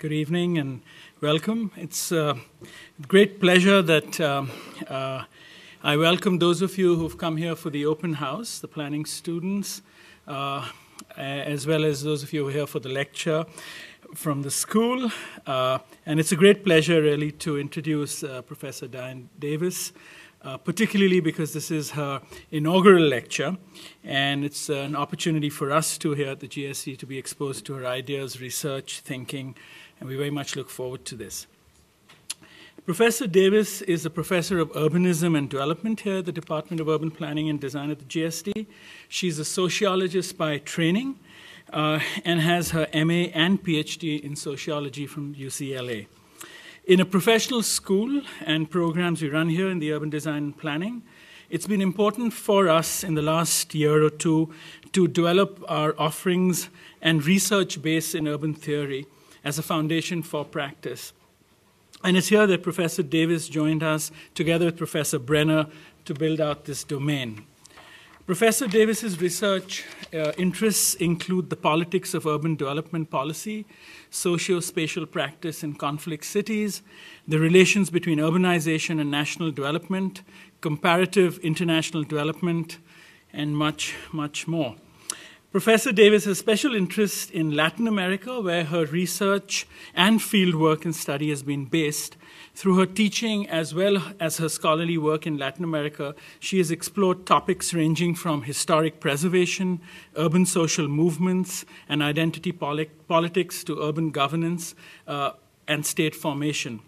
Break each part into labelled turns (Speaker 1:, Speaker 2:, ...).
Speaker 1: Good evening and welcome. It's a great pleasure that I welcome those of you who've come here for the open house, the planning students, as well as those of you who are here for the lecture from the school. And it's a great pleasure, really, to introduce Professor Diane Davis, particularly because this is her inaugural lecture, and it's an opportunity for us too here at the GSD to be exposed to her ideas, research, thinking, and we very much look forward to this. Professor Davis is a professor of urbanism and development here at the Department of Urban Planning and Design at the GSD. She's a sociologist by training and has her MA and PhD in sociology from UCLA. In a professional school and programs we run here in the urban design and planning, it's been important for us in the last year or two to develop our offerings and research base in urban theory as a foundation for practice. And it's here that Professor Davis joined us together with Professor Brenner to build out this domain. Professor Davis's research interests include the politics of urban development policy, socio-spatial practice in conflict cities, the relations between urbanization and national development, comparative international development, and much, much more. Professor Davis has special interest in Latin America, where her research and fieldwork and study has been based. Through her teaching as well as her scholarly work in Latin America, she has explored topics ranging from historic preservation, urban social movements, and identity politics to urban governance and state formation.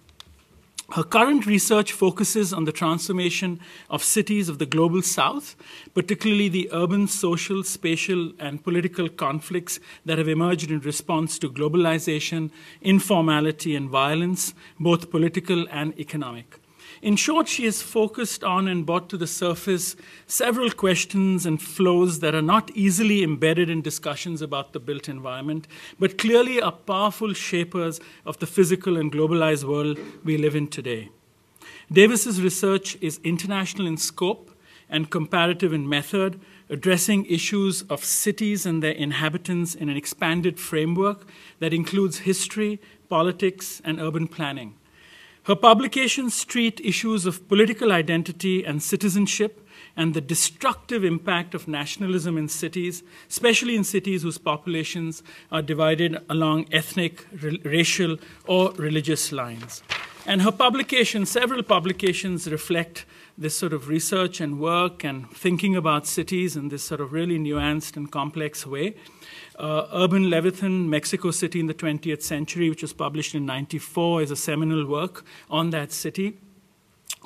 Speaker 1: Her current research focuses on the transformation of cities of the global south, particularly the urban, social, spatial, and political conflicts that have emerged in response to globalization, informality, and violence, both political and economic. In short, she has focused on and brought to the surface several questions and flows that are not easily embedded in discussions about the built environment, but clearly are powerful shapers of the physical and globalized world we live in today. Davis's research is international in scope and comparative in method, addressing issues of cities and their inhabitants in an expanded framework that includes history, politics, and urban planning. Her publications treat issues of political identity and citizenship and the destructive impact of nationalism in cities, especially in cities whose populations are divided along ethnic, racial, or religious lines. And her publications, several publications, reflect this sort of research and work and thinking about cities in this sort of really nuanced and complex way. Urban Leviathan, Mexico City in the 20th Century, which was published in '94, is a seminal work on that city.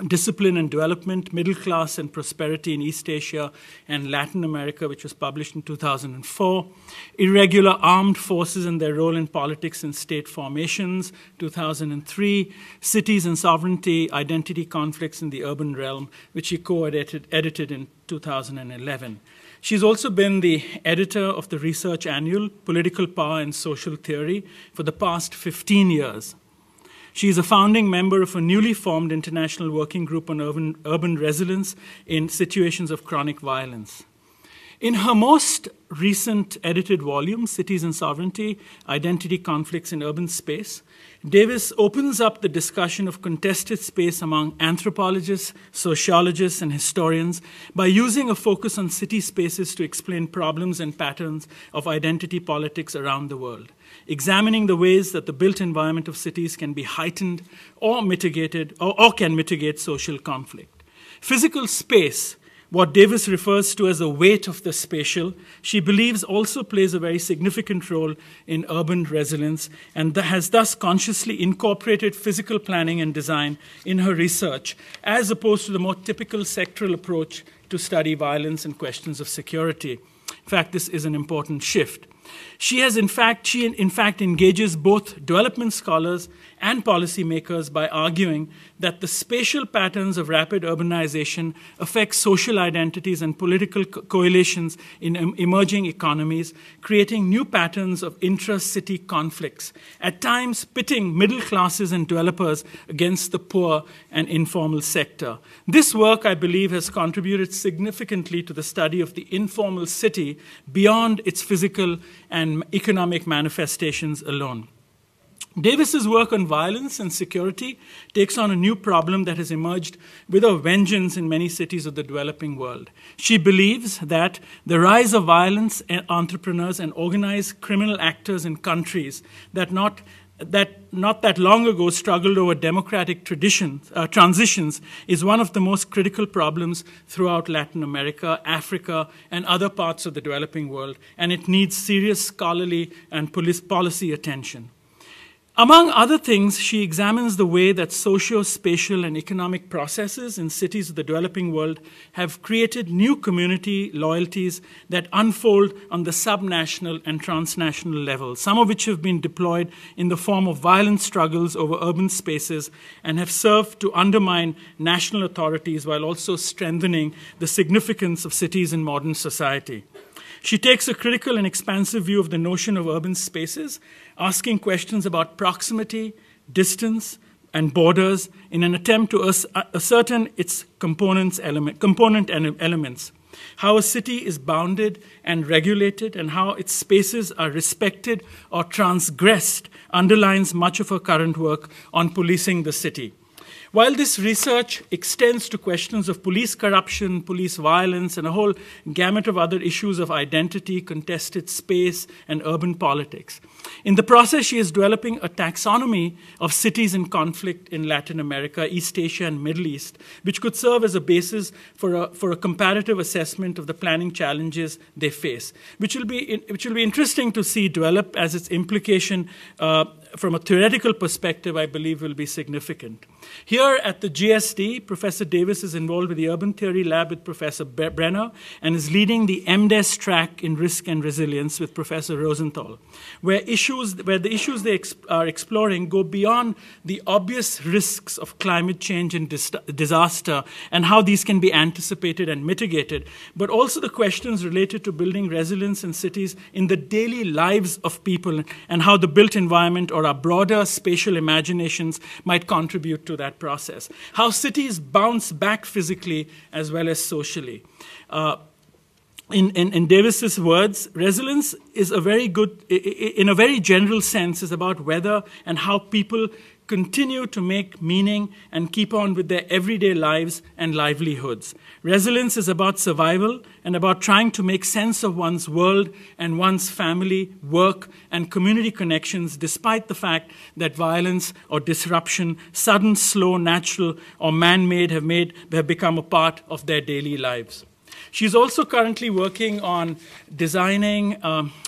Speaker 1: Discipline and Development, Middle Class and Prosperity in East Asia and Latin America, which was published in 2004. Irregular Armed Forces and Their Role in Politics and State Formations, 2003. Cities and Sovereignty, Identity Conflicts in the Urban Realm, which he co-edited in 2011. She's also been the editor of the research annual, Political Power and Social Theory, for the past 15 years. She is a founding member of a newly formed international working group on urban resilience in situations of chronic violence. In her most recent edited volume, Cities and Sovereignty, Identity Conflicts in Urban Space, Davis opens up the discussion of contested space among anthropologists, sociologists, and historians by using a focus on city spaces to explain problems and patterns of identity politics around the world, examining the ways that the built environment of cities can be heightened or mitigated or can mitigate social conflict. Physical space, what Davis refers to as the weight of the spatial, she believes also plays a very significant role in urban resilience and has thus consciously incorporated physical planning and design in her research, as opposed to the more typical sectoral approach to study violence and questions of security. In fact, this is an important shift. She in fact engages both development scholars and policymakers by arguing that the spatial patterns of rapid urbanization affect social identities and political coalitions in emerging economies, creating new patterns of intra-city conflicts, at times pitting middle classes and developers against the poor and informal sector. This work, I believe, has contributed significantly to the study of the informal city beyond its physical and economic manifestations alone. Davis's work on violence and security takes on a new problem that has emerged with a vengeance in many cities of the developing world. She believes that the rise of violence entrepreneurs and organized criminal actors in countries that not that long ago struggled over democratic transitions is one of the most critical problems throughout Latin America, Africa, and other parts of the developing world, and it needs serious scholarly and policy attention. Among other things, she examines the way that socio-spatial and economic processes in cities of the developing world have created new community loyalties that unfold on the subnational and transnational levels, some of which have been deployed in the form of violent struggles over urban spaces and have served to undermine national authorities while also strengthening the significance of cities in modern society. She takes a critical and expansive view of the notion of urban spaces, asking questions about proximity, distance, and borders in an attempt to ascertain its component elements, how a city is bounded and regulated, and how its spaces are respected or transgressed underlines much of her current work on policing the city. While this research extends to questions of police corruption, police violence, and a whole gamut of other issues of identity, contested space, and urban politics, in the process she is developing a taxonomy of cities in conflict in Latin America, East Asia, and Middle East, which could serve as a basis for a comparative assessment of the planning challenges they face, which will be interesting to see develop as its implication from a theoretical perspective, I believe, will be significant. Here at the GSD, Professor Davis is involved with the Urban Theory Lab with Professor Brenner and is leading the MDes track in Risk and Resilience with Professor Rosenthal, where the issues they are exploring go beyond the obvious risks of climate change and disaster and how these can be anticipated and mitigated, but also the questions related to building resilience in cities in the daily lives of people and how the built environment or our broader spatial imaginations might contribute to that process. How cities bounce back physically as well as socially. In Davis's words, resilience is a very good, in a very general sense, is about whether and how people continue to make meaning and keep on with their everyday lives and livelihoods. Resilience is about survival and about trying to make sense of one's world and one's family, work, and community connections despite the fact that violence or disruption, sudden, slow, natural, or man-made have become a part of their daily lives. She's also currently working on designing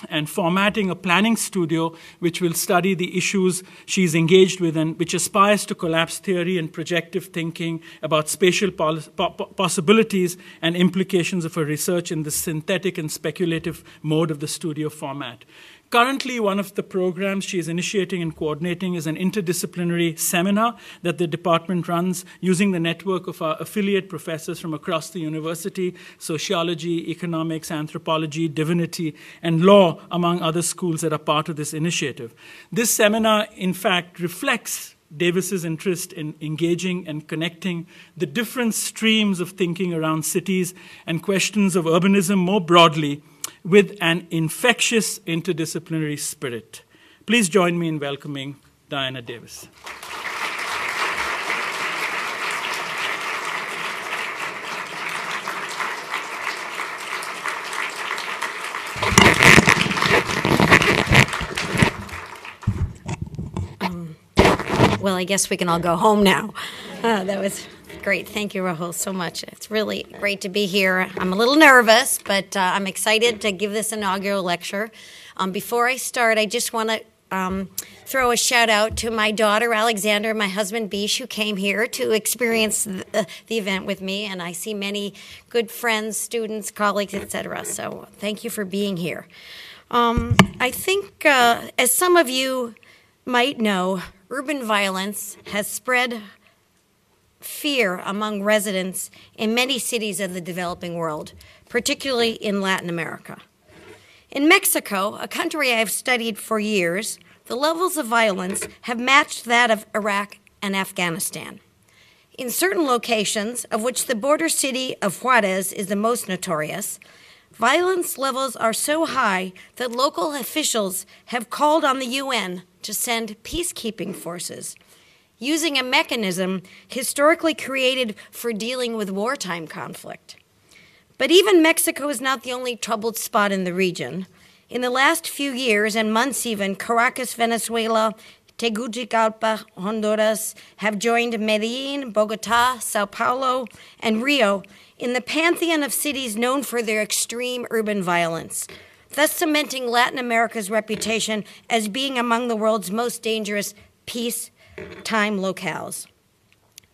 Speaker 1: and formatting a planning studio which will study the issues she's engaged with and which aspires to collapse theory and projective thinking about spatial possibilities and implications of her research in the synthetic and speculative mode of the studio format. Currently, one of the programs she is initiating and coordinating is an interdisciplinary seminar that the department runs using the network of our affiliate professors from across the university, sociology, economics, anthropology, divinity, and law, among other schools that are part of this initiative. This seminar, in fact, reflects Davis's interest in engaging and connecting the different streams of thinking around cities and questions of urbanism more broadly with an infectious interdisciplinary spirit. Please join me in welcoming Diane Davis.
Speaker 2: Well, I guess we can all go home now. That was great. Thank you, Rahul, so much. It's really great to be here. I'm a little nervous, but I'm excited to give this inaugural lecture. Before I start, I just want to throw a shout out to my daughter, Alexander, and my husband, Bish, who came here to experience the event with me. And I see many good friends, students, colleagues, etc. So thank you for being here. I think, as some of you might know, urban violence has spread fear among residents in many cities of the developing world, particularly in Latin America. In Mexico, a country I have studied for years, the levels of violence have matched that of Iraq and Afghanistan. In certain locations, of which the border city of Juarez is the most notorious, violence levels are so high that local officials have called on the UN to send peacekeeping forces, using a mechanism historically created for dealing with wartime conflict. But even Mexico is not the only troubled spot in the region. In the last few years and months even, Caracas, Venezuela, Tegucigalpa, Honduras have joined Medellin, Bogota, Sao Paulo, and Rio in the pantheon of cities known for their extreme urban violence, thus cementing Latin America's reputation as being among the world's most dangerous peacetime locales.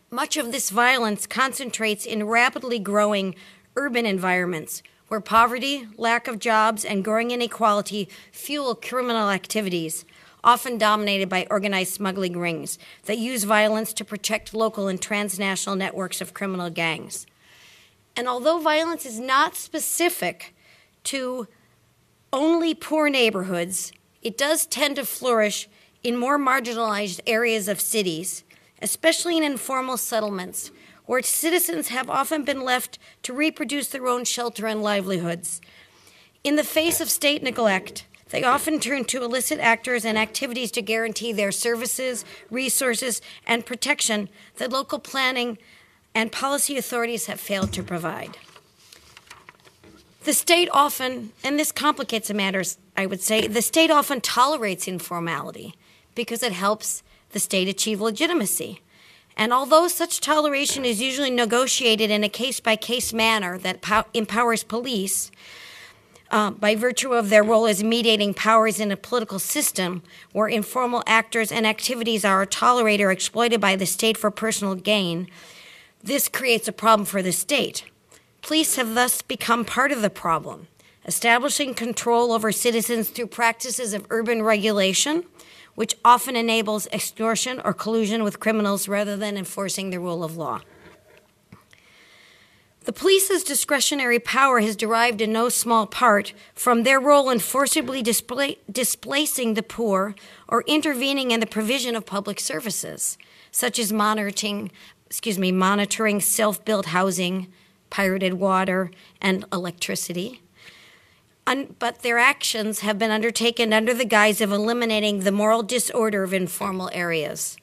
Speaker 2: Much of this violence concentrates in rapidly growing urban environments where poverty, lack of jobs, and growing inequality fuel criminal activities, often dominated by organized smuggling rings that use violence to protect local and transnational networks of criminal gangs. And although violence is not specific to only poor neighborhoods, it does tend to flourish in more marginalized areas of cities, especially in informal settlements, where citizens have often been left to reproduce their own shelter and livelihoods. In the face of state neglect, they often turn to illicit actors and activities to guarantee their services, resources, and protection that local planning and policy authorities have failed to provide. The state often, and this complicates the matters, I would say, the state often tolerates informality because it helps the state achieve legitimacy. And although such toleration is usually negotiated in a case-by-case manner that empowers police, by virtue of their role as mediating powers in a political system where informal actors and activities are tolerated or exploited by the state for personal gain, this creates a problem for the state. Police have thus become part of the problem, establishing control over citizens through practices of urban regulation, which often enables extortion or collusion with criminals rather than enforcing the rule of law. The police's discretionary power has derived in no small part from their role in forcibly displacing the poor or intervening in the provision of public services, such as monitoring self-built housing, pirated water, and electricity. But their actions have been undertaken under the guise of eliminating the moral disorder of informal areas.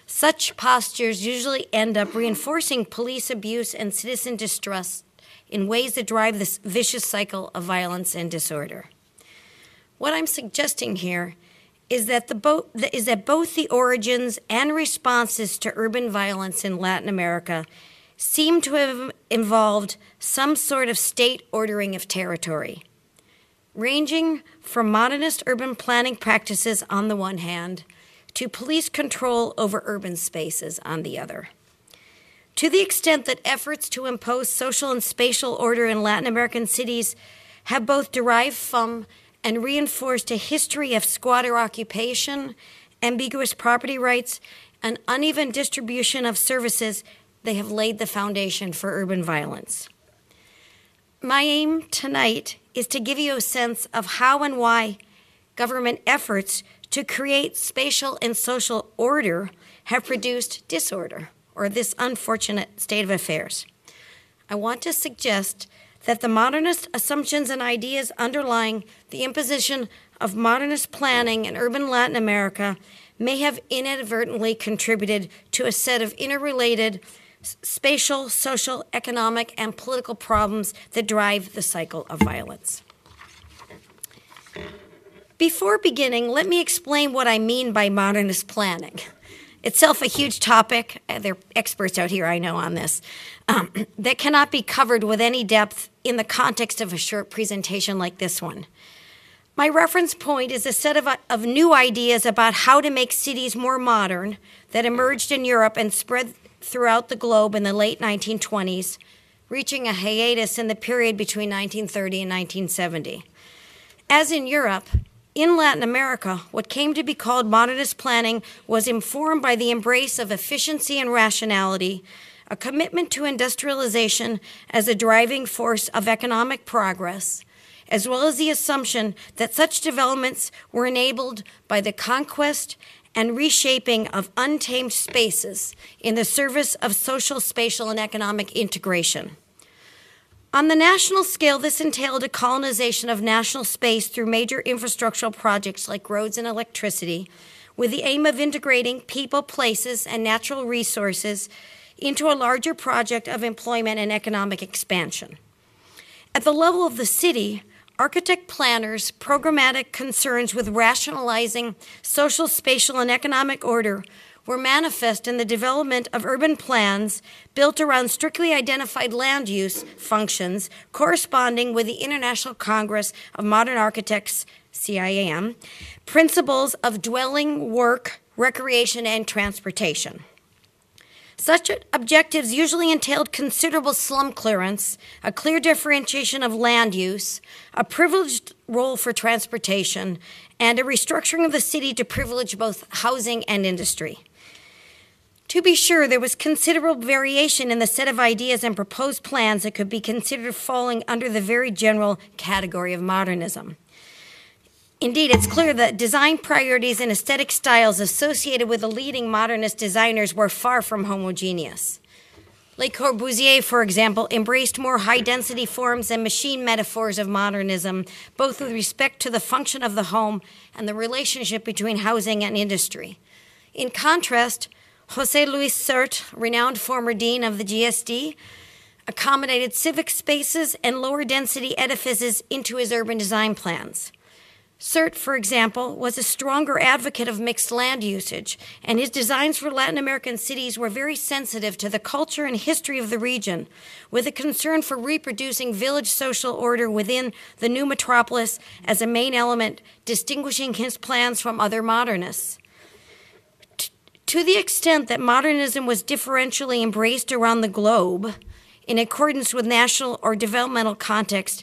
Speaker 2: Such postures usually end up reinforcing police abuse and citizen distrust in ways that drive this vicious cycle of violence and disorder. What I'm suggesting here is that both the origins and responses to urban violence in Latin America seem to have involved some sort of state ordering of territory, ranging from modernist urban planning practices on the one hand to police control over urban spaces on the other. To the extent that efforts to impose social and spatial order in Latin American cities have both derived from and reinforced a history of squatter occupation, ambiguous property rights, and uneven distribution of services, they have laid the foundation for urban violence. My aim tonight is to give you a sense of how and why government efforts to create spatial and social order have produced disorder, or this unfortunate state of affairs. I want to suggest that the modernist assumptions and ideas underlying the imposition of modernist planning in urban Latin America may have inadvertently contributed to a set of interrelated spatial, social, economic, and political problems that drive the cycle of violence. Before beginning, let me explain what I mean by modernist planning. Itself a huge topic, there are experts out here I know on this, that cannot be covered with any depth in the context of a short presentation like this one. My reference point is a set of new ideas about how to make cities more modern that emerged in Europe and spread throughout the globe in the late 1920s, reaching a hiatus in the period between 1930 and 1970. As in Europe, in Latin America, what came to be called modernist planning was informed by the embrace of efficiency and rationality, a commitment to industrialization as a driving force of economic progress, as well as the assumption that such developments were enabled by the conquest and reshaping of untamed spaces in the service of social, spatial, and economic integration. On the national scale, this entailed a colonization of national space through major infrastructural projects like roads and electricity, with the aim of integrating people, places, and natural resources into a larger project of employment and economic expansion. At the level of the city, architect planners' programmatic concerns with rationalizing social, spatial, and economic order were manifest in the development of urban plans built around strictly identified land use functions corresponding with the International Congress of Modern Architects, CIAM, principles of dwelling, work, recreation, and transportation. Such objectives usually entailed considerable slum clearance, a clear differentiation of land use, a privileged role for transportation, and a restructuring of the city to privilege both housing and industry. To be sure, there was considerable variation in the set of ideas and proposed plans that could be considered falling under the very general category of modernism. Indeed, it's clear that design priorities and aesthetic styles associated with the leading modernist designers were far from homogeneous. Le Corbusier, for example, embraced more high-density forms and machine metaphors of modernism, both with respect to the function of the home and the relationship between housing and industry. In contrast, José Luis Sert, renowned former dean of the GSD, accommodated civic spaces and lower-density edifices into his urban design plans. Sert, for example, was a stronger advocate of mixed land usage, and his designs for Latin American cities were very sensitive to the culture and history of the region, with a concern for reproducing village social order within the new metropolis as a main element, distinguishing his plans from other modernists. To the extent that modernism was differentially embraced around the globe, in accordance with national or developmental context,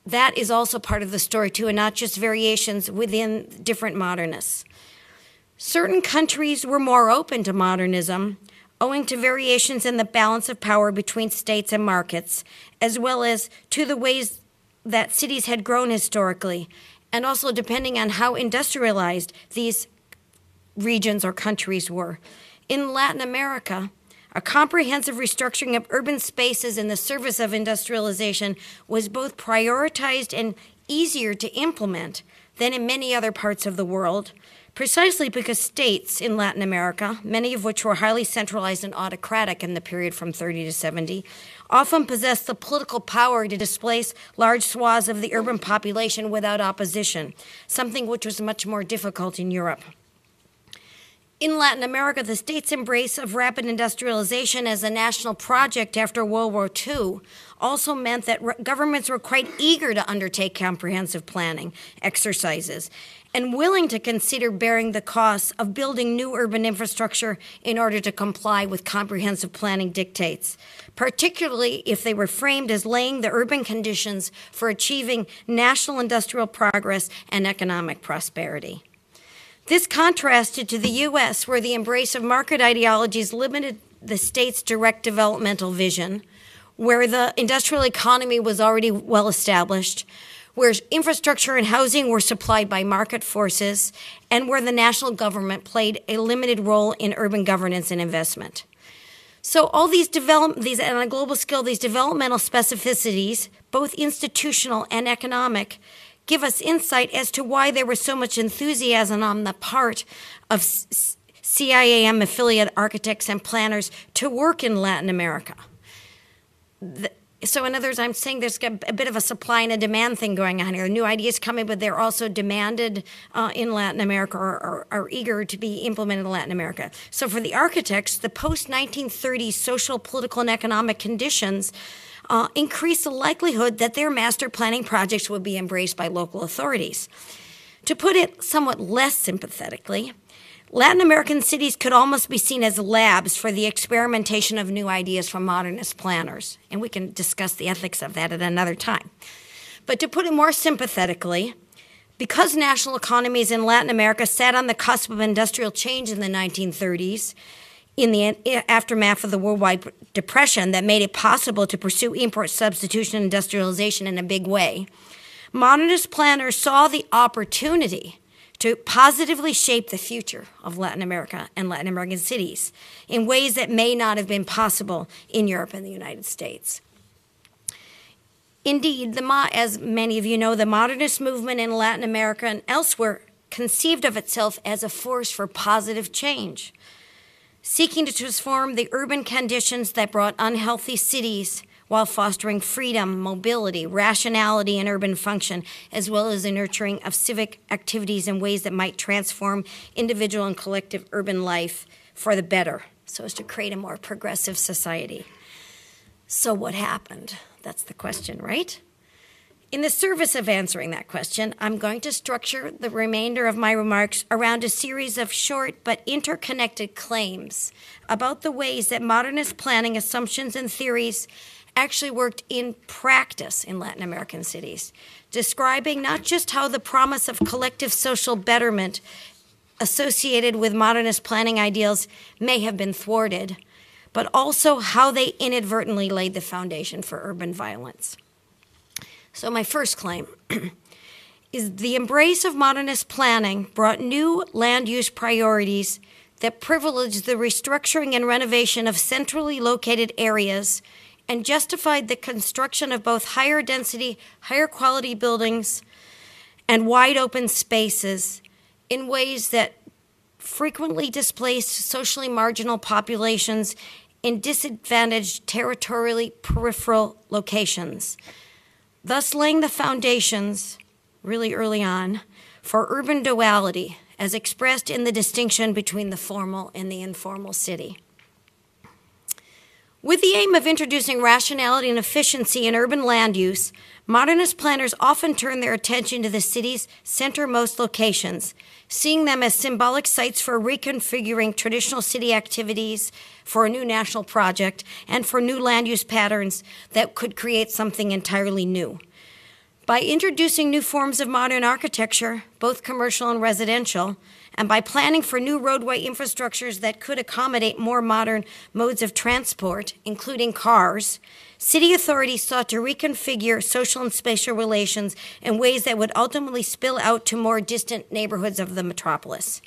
Speaker 2: that is also part of the story too, and not just variations within different modernists. Certain countries were more open to modernism, owing to variations in the balance of power between states and markets, as well as to the ways that cities had grown historically, and also depending on how industrialized these regions or countries were. In Latin America, a comprehensive restructuring of urban spaces in the service of industrialization was both prioritized and easier to implement than in many other parts of the world, precisely because states in Latin America, many of which were highly centralized and autocratic in the period from 30 to 70, often possessed the political power to displace large swaths of the urban population without opposition, something which was much more difficult in Europe. In Latin America, the state's embrace of rapid industrialization as a national project after World War II also meant that governments were quite eager to undertake comprehensive planning exercises and willing to consider bearing the costs of building new urban infrastructure in order to comply with comprehensive planning dictates, particularly if they were framed as laying the urban conditions for achieving national industrial progress and economic prosperity. This contrasted to the U.S., where the embrace of market ideologies limited the state's direct developmental vision, where the industrial economy was already well established, where infrastructure and housing were supplied by market forces, and where the national government played a limited role in urban governance and investment. So all these on a global scale, these developmental specificities, both institutional and economic, give us insight as to why there was so much enthusiasm on the part of CIAM affiliate architects and planners to work in Latin America. So in other words, I'm saying there's a bit of a supply and a demand thing going on here. New ideas coming, but they're also demanded in Latin America or are eager to be implemented in Latin America. So for the architects, the post-1930s social, political, and economic conditions increase the likelihood that their master planning projects would be embraced by local authorities. To put it somewhat less sympathetically, Latin American cities could almost be seen as labs for the experimentation of new ideas from modernist planners, and we can discuss the ethics of that at another time. But to put it more sympathetically, because national economies in Latin America sat on the cusp of industrial change in the 1930s, in the aftermath of the worldwide depression that made it possible to pursue import substitution and industrialization in a big way, modernist planners saw the opportunity to positively shape the future of Latin America and Latin American cities in ways that may not have been possible in Europe and the United States. Indeed, as many of you know, the modernist movement in Latin America and elsewhere conceived of itself as a force for positive change, seeking to transform the urban conditions that brought unhealthy cities while fostering freedom, mobility, rationality, and urban function, as well as the nurturing of civic activities in ways that might transform individual and collective urban life for the better, so as to create a more progressive society. So what happened? That's the question, right? In the service of answering that question, I'm going to structure the remainder of my remarks around a series of short but interconnected claims about the ways that modernist planning assumptions and theories actually worked in practice in Latin American cities, describing not just how the promise of collective social betterment associated with modernist planning ideals may have been thwarted, but also how they inadvertently laid the foundation for urban violence. So my first claim is the embrace of modernist planning brought new land use priorities that privileged the restructuring and renovation of centrally located areas and justified the construction of both higher density, higher quality buildings and wide open spaces in ways that frequently displaced socially marginal populations in disadvantaged, territorially peripheral locations, thus laying the foundations, really early on, for urban duality as expressed in the distinction between the formal and the informal city. With the aim of introducing rationality and efficiency in urban land use, modernist planners often turn their attention to the city's centermost locations, seeing them as symbolic sites for reconfiguring traditional city activities, for a new national project, and for new land use patterns that could create something entirely new. By introducing new forms of modern architecture, both commercial and residential, and by planning for new roadway infrastructures that could accommodate more modern modes of transport, including cars, city authorities sought to reconfigure social and spatial relations in ways that would ultimately spill out to more distant neighborhoods of the metropolis.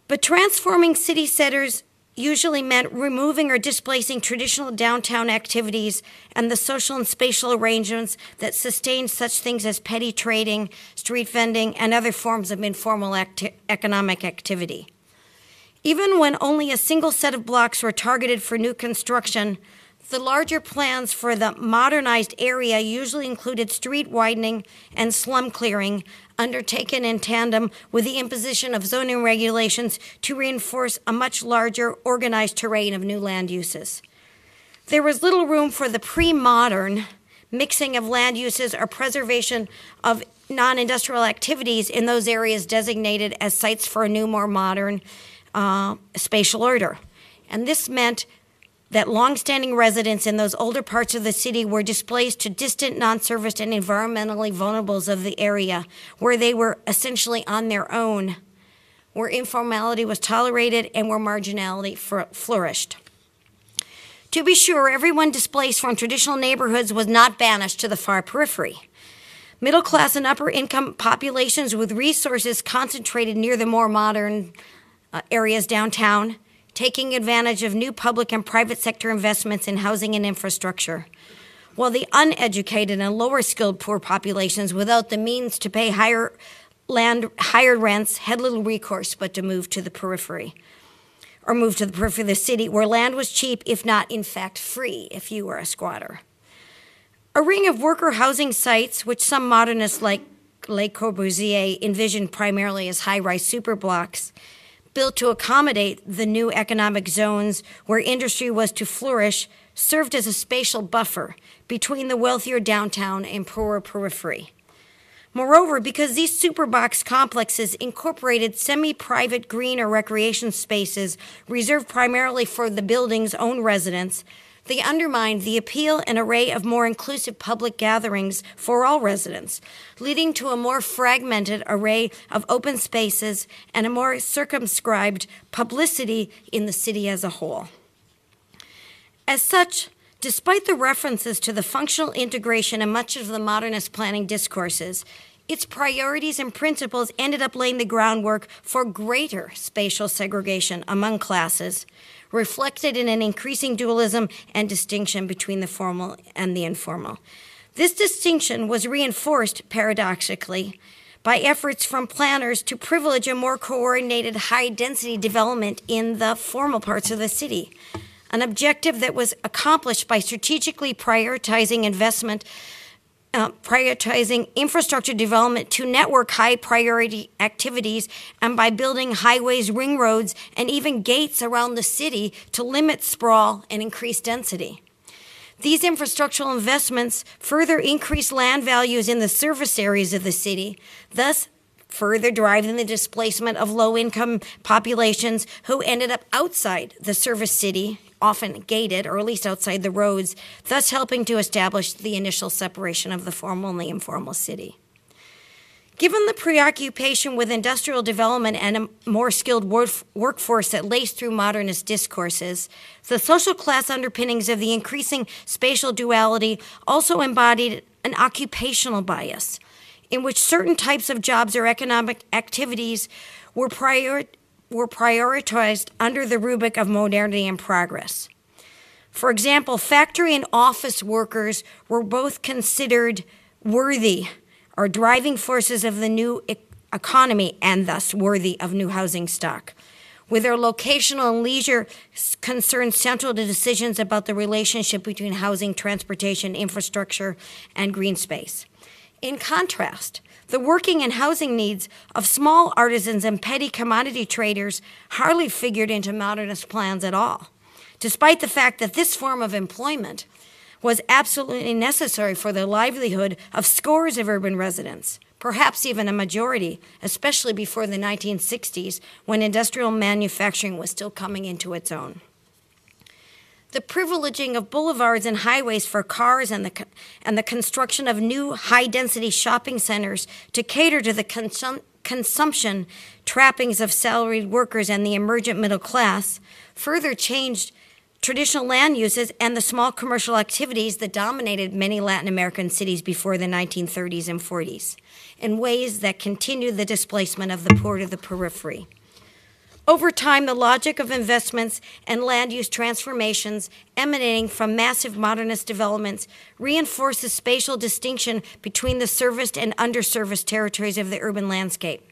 Speaker 2: But transforming city centers usually meant removing or displacing traditional downtown activities and the social and spatial arrangements that sustained such things as petty trading, street vending, and other forms of informal economic activity. Even when only a single set of blocks were targeted for new construction, the larger plans for the modernized area usually included street widening and slum clearing, undertaken in tandem with the imposition of zoning regulations to reinforce a much larger organized terrain of new land uses. There was little room for the pre-modern mixing of land uses or preservation of non-industrial activities in those areas designated as sites for a new, more modern spatial order. And this meant that long-standing residents in those older parts of the city were displaced to distant, non-serviced, and environmentally vulnerables of the area, where they were essentially on their own, where informality was tolerated and where marginality flourished. To be sure, everyone displaced from traditional neighborhoods was not banished to the far periphery. Middle-class and upper-income populations with resources concentrated near the more modern areas downtown, taking advantage of new public and private sector investments in housing and infrastructure, while the uneducated and lower-skilled poor populations without the means to pay higher rents had little recourse but to move to the periphery of the city, where land was cheap, if not, in fact, free if you were a squatter. A ring of worker housing sites, which some modernists like Le Corbusier envisioned primarily as high-rise superblocks, built to accommodate the new economic zones where industry was to flourish, served as a spatial buffer between the wealthier downtown and poorer periphery. Moreover, because these superbox complexes incorporated semi-private green or recreation spaces reserved primarily for the building's own residents, they undermined the appeal and array of more inclusive public gatherings for all residents, leading to a more fragmented array of open spaces and a more circumscribed publicity in the city as a whole. As such, despite the references to the functional integration in much of the modernist planning discourses, its priorities and principles ended up laying the groundwork for greater spatial segregation among classes, reflected in an increasing dualism and distinction between the formal and the informal. This distinction was reinforced, paradoxically, by efforts from planners to privilege a more coordinated high-density development in the formal parts of the city, an objective that was accomplished by strategically prioritizing infrastructure development to network high-priority activities, and by building highways, ring roads, and even gates around the city to limit sprawl and increase density. These infrastructural investments further increased land values in the service areas of the city, thus further driving the displacement of low-income populations who ended up outside the service city, often gated, or at least outside the roads, thus helping to establish the initial separation of the formal and the informal city. Given the preoccupation with industrial development and a more skilled workforce that laced through modernist discourses, the social class underpinnings of the increasing spatial duality also embodied an occupational bias, in which certain types of jobs or economic activities were prioritized under the rubric of modernity and progress. For example, factory and office workers were both considered worthy or driving forces of the new economy and thus worthy of new housing stock, with their locational and leisure concerns central to decisions about the relationship between housing, transportation, infrastructure, and green space. In contrast, the working and housing needs of small artisans and petty commodity traders hardly figured into modernist plans at all, despite the fact that this form of employment was absolutely necessary for the livelihood of scores of urban residents, perhaps even a majority, especially before the 1960s, when industrial manufacturing was still coming into its own. The privileging of boulevards and highways for cars and the construction of new high-density shopping centers to cater to the consumption trappings of salaried workers and the emergent middle class further changed traditional land uses and the small commercial activities that dominated many Latin American cities before the 1930s and 40s in ways that continued the displacement of the poor to the periphery. Over time, the logic of investments and land use transformations emanating from massive modernist developments reinforced the spatial distinction between the serviced and underserviced territories of the urban landscape,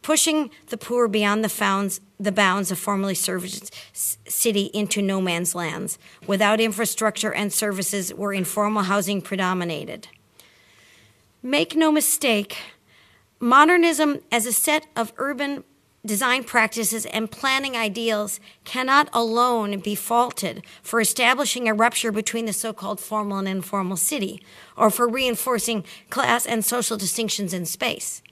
Speaker 2: pushing the poor beyond the bounds of formerly serviced city into no man's lands, without infrastructure and services where informal housing predominated. Make no mistake, modernism as a set of urban design practices and planning ideals cannot alone be faulted for establishing a rupture between the so-called formal and informal city, or for reinforcing class and social distinctions in space.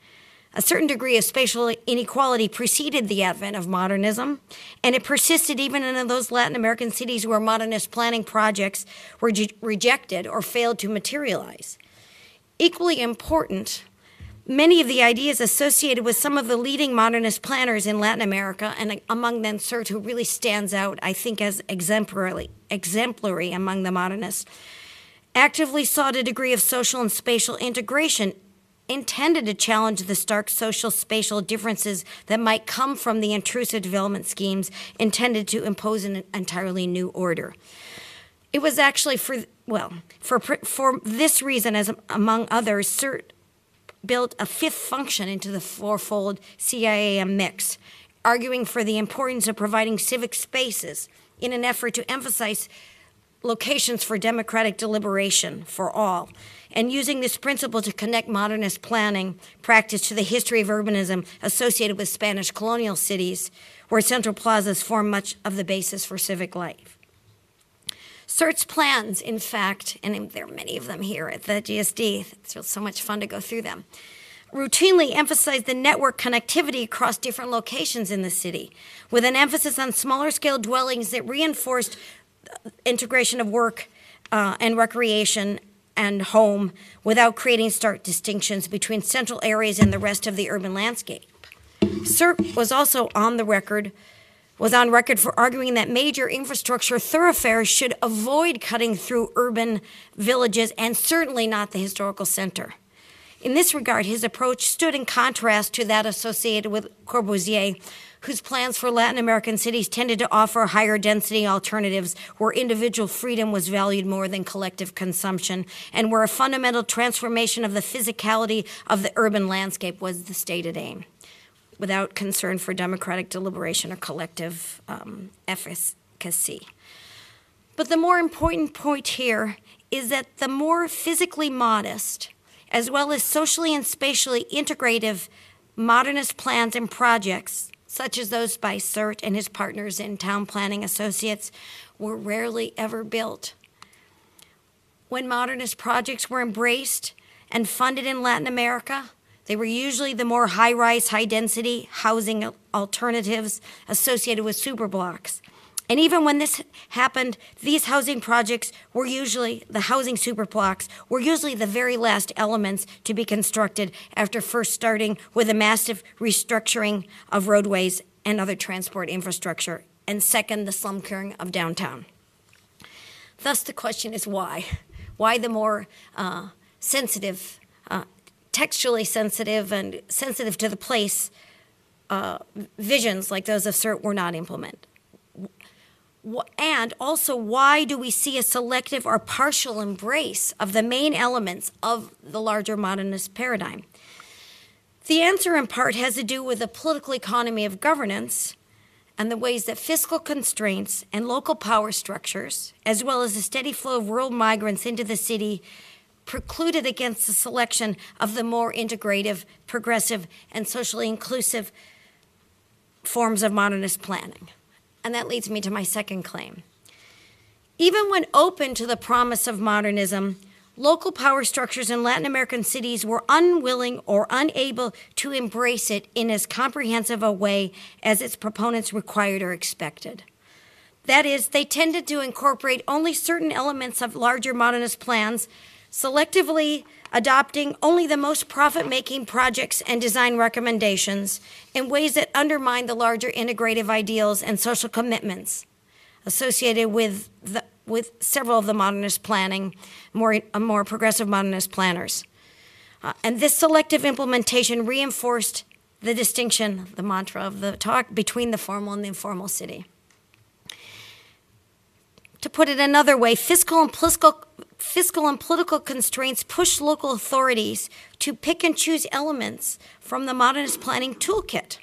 Speaker 2: A certain degree of spatial inequality preceded the advent of modernism, and it persisted even in those Latin American cities where modernist planning projects were rejected or failed to materialize. Equally important, many of the ideas associated with some of the leading modernist planners in Latin America, and among them Sert, who really stands out, I think, as exemplary among the modernists, actively sought a degree of social and spatial integration intended to challenge the stark social spatial differences that might come from the intrusive development schemes intended to impose an entirely new order. It was actually for this reason, as among others, Sert built a fifth function into the fourfold CIAM mix, arguing for the importance of providing civic spaces in an effort to emphasize locations for democratic deliberation for all, and using this principle to connect modernist planning practice to the history of urbanism associated with Spanish colonial cities, where central plazas form much of the basis for civic life. Sert's plans, in fact, and there are many of them here at the GSD, it's so much fun to go through them, routinely emphasize the network connectivity across different locations in the city, with an emphasis on smaller scale dwellings that reinforced integration of work and recreation and home without creating stark distinctions between central areas and the rest of the urban landscape. Sert was also on record for arguing that major infrastructure thoroughfares should avoid cutting through urban villages and certainly not the historical center. In this regard, his approach stood in contrast to that associated with Corbusier, whose plans for Latin American cities tended to offer higher density alternatives where individual freedom was valued more than collective consumption, and where a fundamental transformation of the physicality of the urban landscape was the stated aim, without concern for democratic deliberation or collective efficacy. But the more important point here is that the more physically modest, as well as socially and spatially integrative modernist plans and projects, such as those by Sert and his partners in Town Planning Associates, were rarely ever built. When modernist projects were embraced and funded in Latin America, they were usually the more high-rise, high-density housing alternatives associated with superblocks. And even when this happened, these housing projects were usually, the housing superblocks, were usually the very last elements to be constructed after first starting with a massive restructuring of roadways and other transport infrastructure, and second, the slum clearing of downtown. Thus, the question is why? Why the more sensitive, textually sensitive and sensitive to the place visions like those of Sert were not implemented? And also, why do we see a selective or partial embrace of the main elements of the larger modernist paradigm? The answer, in part, has to do with the political economy of governance and the ways that fiscal constraints and local power structures, as well as the steady flow of rural migrants into the city, precluded against the selection of the more integrative, progressive, and socially inclusive forms of modernist planning. And that leads me to my second claim. Even when open to the promise of modernism, local power structures in Latin American cities were unwilling or unable to embrace it in as comprehensive a way as its proponents required or expected. That is, they tended to incorporate only certain elements of larger modernist plans, selectively adopting only the most profit-making projects and design recommendations in ways that undermine the larger integrative ideals and social commitments associated with several of the modernist planning, more progressive modernist planners. And this selective implementation reinforced the distinction, the mantra of the talk, between the formal and the informal city. To put it another way, fiscal and political constraints push local authorities to pick and choose elements from the modernist planning toolkit,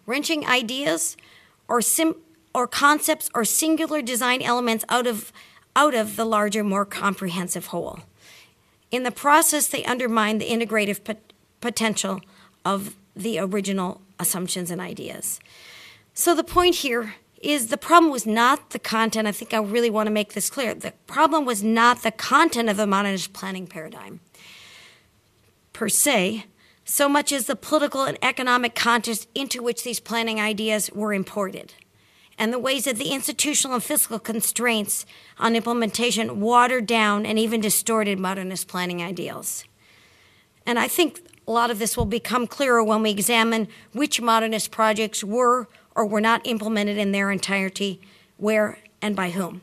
Speaker 2: wrenching ideas or concepts or singular design elements out of the larger, more comprehensive whole. In the process, they undermine the integrative potential of the original assumptions and ideas. So the point here is the problem was not the content. I think I really want to make this clear. The problem was not the content of the modernist planning paradigm per se, so much as the political and economic context into which these planning ideas were imported, and the ways that the institutional and fiscal constraints on implementation watered down and even distorted modernist planning ideals. And I think a lot of this will become clearer when we examine which modernist projects were or were not implemented in their entirety, where and by whom.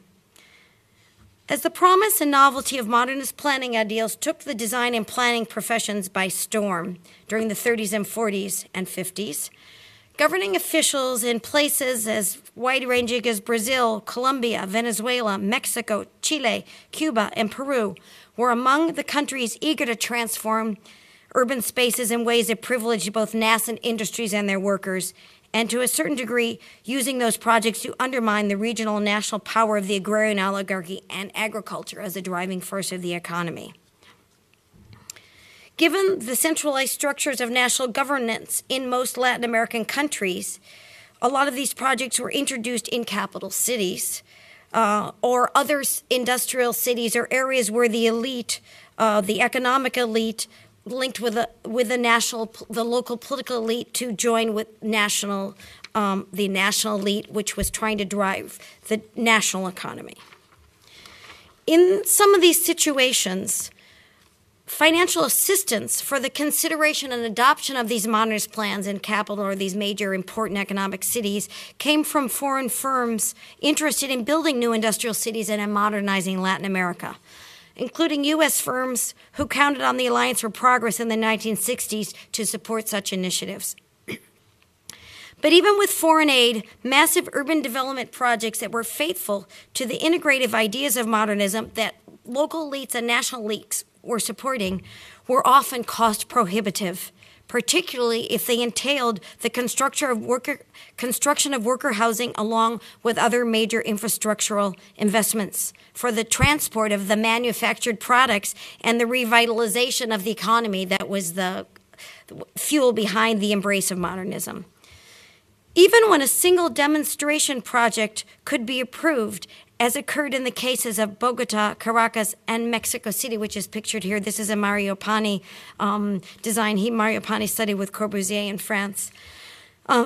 Speaker 2: As the promise and novelty of modernist planning ideals took the design and planning professions by storm during the 30s and 40s and 50s, governing officials in places as wide-ranging as Brazil, Colombia, Venezuela, Mexico, Chile, Cuba, and Peru were among the countries eager to transform urban spaces in ways that privileged both nascent industries and their workers, and to a certain degree, using those projects to undermine the regional and national power of the agrarian oligarchy and agriculture as a driving force of the economy. Given the centralized structures of national governance in most Latin American countries, a lot of these projects were introduced in capital cities or other industrial cities or areas where the elite, the economic elite, linked with the local political elite to join with the national elite, which was trying to drive the national economy. In some of these situations, financial assistance for the consideration and adoption of these modernist plans in capital or these major important economic cities came from foreign firms interested in building new industrial cities and in modernizing Latin America, including U.S. firms who counted on the Alliance for Progress in the 1960s to support such initiatives. But even with foreign aid, massive urban development projects that were faithful to the integrative ideas of modernism that local elites and national elites were supporting were often cost prohibitive, particularly if they entailed the construction of worker housing along with other major infrastructural investments for the transport of the manufactured products and the revitalization of the economy that was the fuel behind the embrace of modernism. Even when a single demonstration project could be approved, as occurred in the cases of Bogota, Caracas, and Mexico City, which is pictured here. This is a Mario Pani design. Mario Pani studied with Corbusier in France.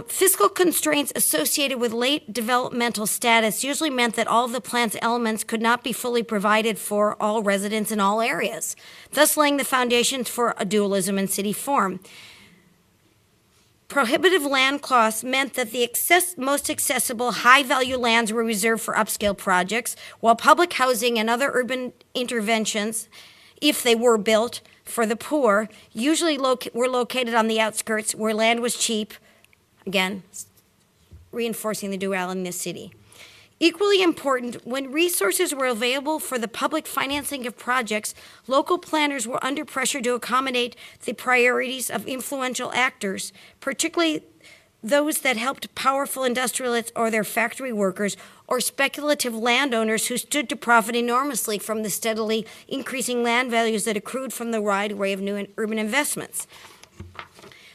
Speaker 2: Fiscal constraints associated with late developmental status usually meant that all of the plan's elements could not be fully provided for all residents in all areas, thus laying the foundations for a dualism in city form. Prohibitive land costs meant that the most accessible high-value lands were reserved for upscale projects, while public housing and other urban interventions, if they were built for the poor, usually were located on the outskirts where land was cheap, again, reinforcing the duality in the city. Equally important, when resources were available for the public financing of projects, local planners were under pressure to accommodate the priorities of influential actors, particularly those that helped powerful industrialists or their factory workers or speculative landowners who stood to profit enormously from the steadily increasing land values that accrued from the wide array of new urban investments.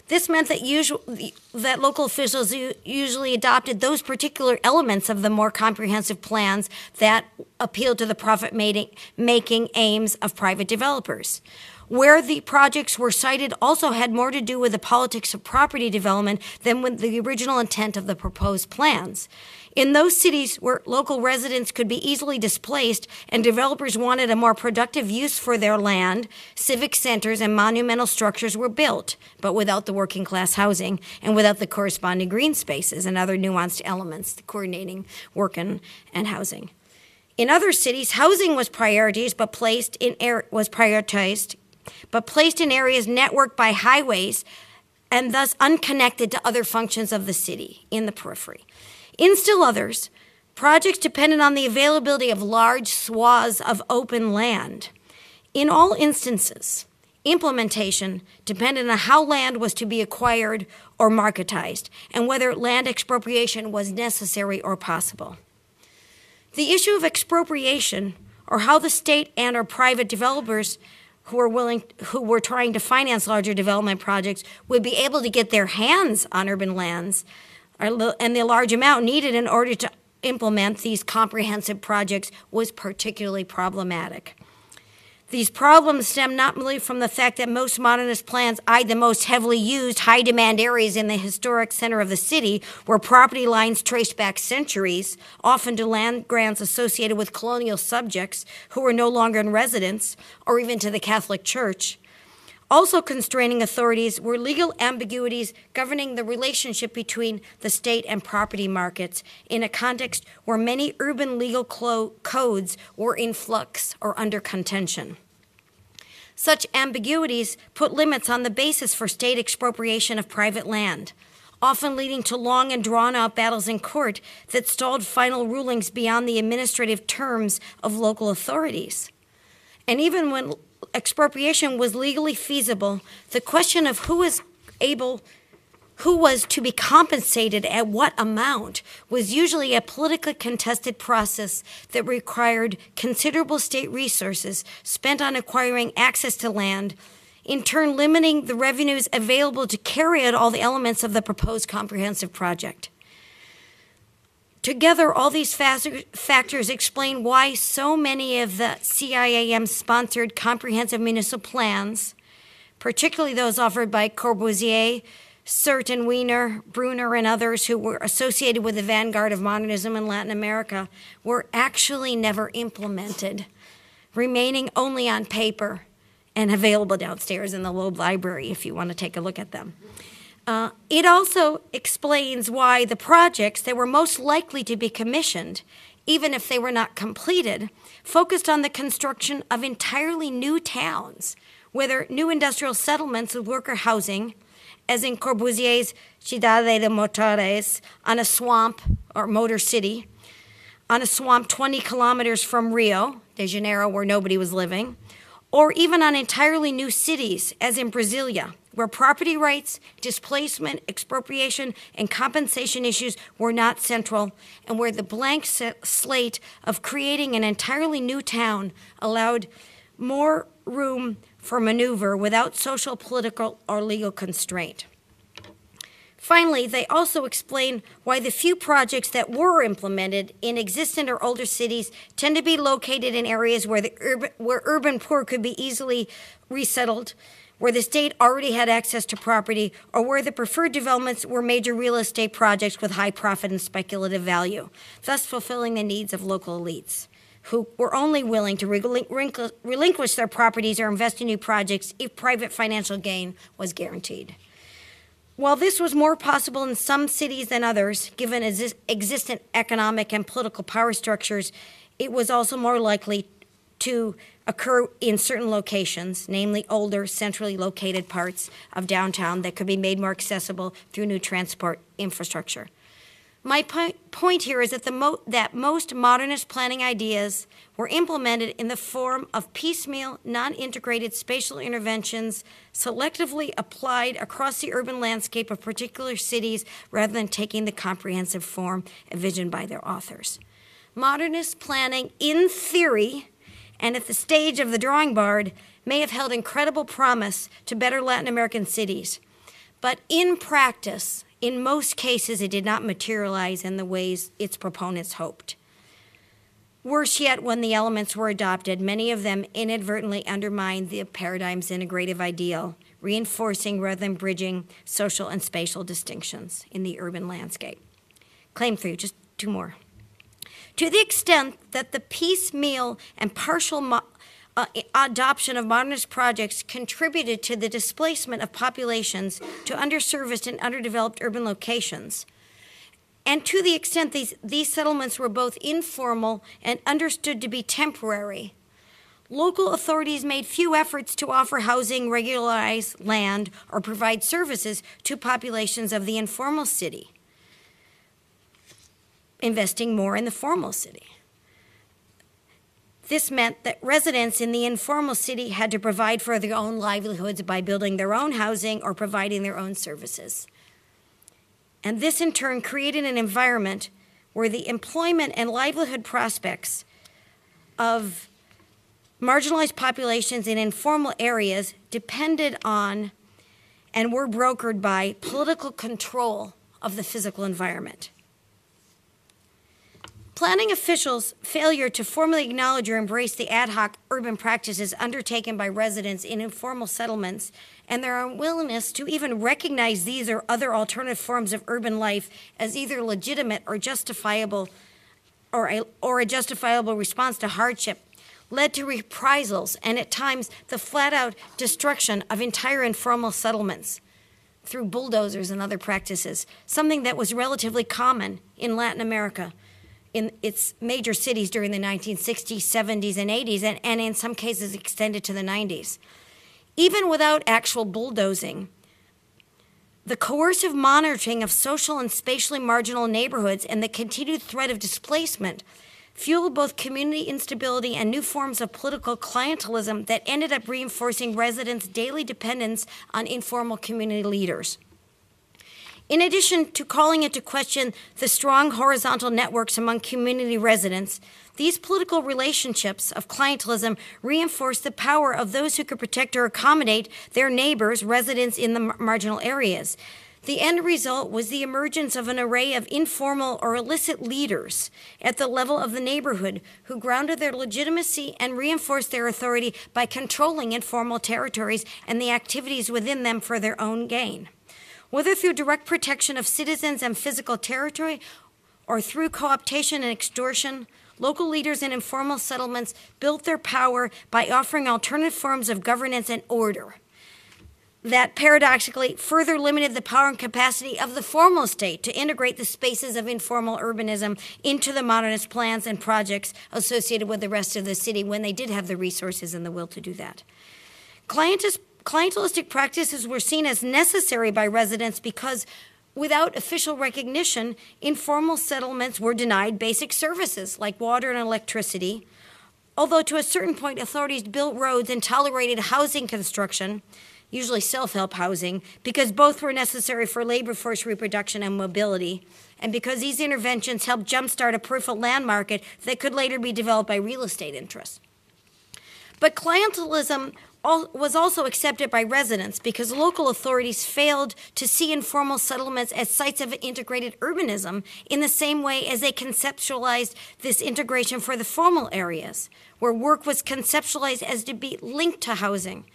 Speaker 2: This meant that local officials usually adopted those particular elements of the more comprehensive plans that appealed to the profit-making aims of private developers. Where the projects were cited also had more to do with the politics of property development than with the original intent of the proposed plans. In those cities where local residents could be easily displaced and developers wanted a more productive use for their land, civic centers and monumental structures were built, but without the working class housing and without the corresponding green spaces and other nuanced elements coordinating work and housing. In other cities, housing was prioritized, but placed in areas networked by highways and thus unconnected to other functions of the city in the periphery. In still others, projects depended on the availability of large swaths of open land. In all instances, implementation depended on how land was to be acquired or marketized, and whether land expropriation was necessary or possible. The issue of expropriation, or how the state and or private developers who were trying to finance larger development projects would be able to get their hands on urban lands, and the large amount needed in order to implement these comprehensive projects was particularly problematic. These problems stem not merely from the fact that most modernist plans eyed the most heavily used, high-demand areas in the historic center of the city, where property lines traced back centuries, often to land grants associated with colonial subjects who were no longer in residence, or even to the Catholic Church. Also constraining authorities were legal ambiguities governing the relationship between the state and property markets in a context where many urban legal codes were in flux or under contention. Such ambiguities put limits on the basis for state expropriation of private land, often leading to long and drawn-out battles in court that stalled final rulings beyond the administrative terms of local authorities. And even when expropriation was legally feasible, the question of who was to be compensated at what amount was usually a politically contested process that required considerable state resources spent on acquiring access to land, in turn limiting the revenues available to carry out all the elements of the proposed comprehensive project. Together, all these factors explain why so many of the CIAM-sponsored comprehensive municipal plans, particularly those offered by Corbusier, Sert and Wiener, Brunner, and others who were associated with the vanguard of modernism in Latin America, were actually never implemented, remaining only on paper and available downstairs in the Loeb Library if you want to take a look at them. It also explains why the projects that were most likely to be commissioned, even if they were not completed, focused on the construction of entirely new towns, whether new industrial settlements with worker housing, as in Corbusier's Cidade de Motores, on a swamp, or Motor City, on a swamp 20 kilometers from Rio de Janeiro, where nobody was living, or even on entirely new cities, as in Brasilia, where property rights, displacement, expropriation, and compensation issues were not central, and where the blank slate of creating an entirely new town allowed more room for maneuver without social, political, or legal constraint. Finally, they also explain why the few projects that were implemented in existent or older cities tend to be located in areas where where urban poor could be easily resettled, where the state already had access to property, or where the preferred developments were major real estate projects with high profit and speculative value, thus fulfilling the needs of local elites, who were only willing to relinquish their properties or invest in new projects if private financial gain was guaranteed. While this was more possible in some cities than others, given existent economic and political power structures, it was also more likely to occur in certain locations, namely older, centrally located parts of downtown that could be made more accessible through new transport infrastructure. My point here is that most modernist planning ideas were implemented in the form of piecemeal, non-integrated spatial interventions selectively applied across the urban landscape of particular cities rather than taking the comprehensive form envisioned by their authors. Modernist planning, in theory, and at the stage of the drawing board, may have held incredible promise to better Latin American cities, but in practice, in most cases, it did not materialize in the ways its proponents hoped. Worse yet, when the elements were adopted, many of them inadvertently undermined the paradigm's integrative ideal, reinforcing rather than bridging social and spatial distinctions in the urban landscape. Claim 3, just 2 more. To the extent that the piecemeal and partial adoption of modernist projects contributed to the displacement of populations to underserviced and underdeveloped urban locations, and to the extent these settlements were both informal and understood to be temporary, local authorities made few efforts to offer housing, regularize land, or provide services to populations of the informal city, investing more in the formal city. This meant that residents in the informal city had to provide for their own livelihoods by building their own housing or providing their own services. And this in turn created an environment where the employment and livelihood prospects of marginalized populations in informal areas depended on and were brokered by political control of the physical environment. Planning officials' failure to formally acknowledge or embrace the ad hoc urban practices undertaken by residents in informal settlements and their unwillingness to even recognize these or other alternative forms of urban life as either legitimate or justifiable or a justifiable response to hardship led to reprisals and at times the flat-out destruction of entire informal settlements through bulldozers and other practices, something that was relatively common in Latin America in its major cities during the 1960s, 70s, and 80s, and in some cases extended to the 90s. Even without actual bulldozing, the coercive monitoring of social and spatially marginal neighborhoods and the continued threat of displacement fueled both community instability and new forms of political clientelism that ended up reinforcing residents' daily dependence on informal community leaders. In addition to calling into question the strong horizontal networks among community residents, these political relationships of clientelism reinforced the power of those who could protect or accommodate their neighbors, residents in the marginal areas. The end result was the emergence of an array of informal or illicit leaders at the level of the neighborhood who grounded their legitimacy and reinforced their authority by controlling informal territories and the activities within them for their own gain. Whether through direct protection of citizens and physical territory or through co-optation and extortion, local leaders in informal settlements built their power by offering alternative forms of governance and order that paradoxically further limited the power and capacity of the formal state to integrate the spaces of informal urbanism into the modernist plans and projects associated with the rest of the city when they did have the resources and the will to do that. Clientelistic practices were seen as necessary by residents because without official recognition, informal settlements were denied basic services like water and electricity. Although to a certain point, authorities built roads and tolerated housing construction, usually self-help housing, because both were necessary for labor force reproduction and mobility, and because these interventions helped jumpstart a peripheral land market that could later be developed by real estate interests. But clientelism was also accepted by residents because local authorities failed to see informal settlements as sites of integrated urbanism in the same way as they conceptualized this integration for the formal areas, where work was conceptualized as to be linked to housing.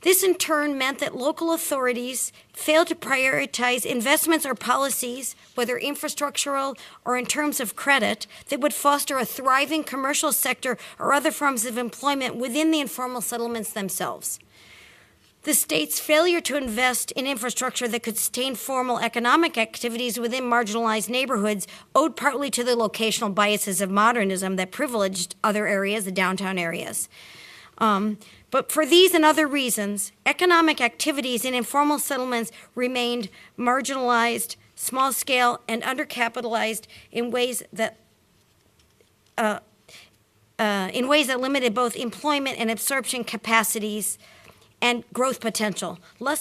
Speaker 2: This in turn meant that local authorities failed to prioritize investments or policies, whether infrastructural or in terms of credit, that would foster a thriving commercial sector or other forms of employment within the informal settlements themselves. The state's failure to invest in infrastructure that could sustain formal economic activities within marginalized neighborhoods owed partly to the locational biases of modernism that privileged other areas, the downtown areas. But for these and other reasons, economic activities in informal settlements remained marginalized, small-scale, and undercapitalized in ways that limited both employment and absorption capacities and growth potential,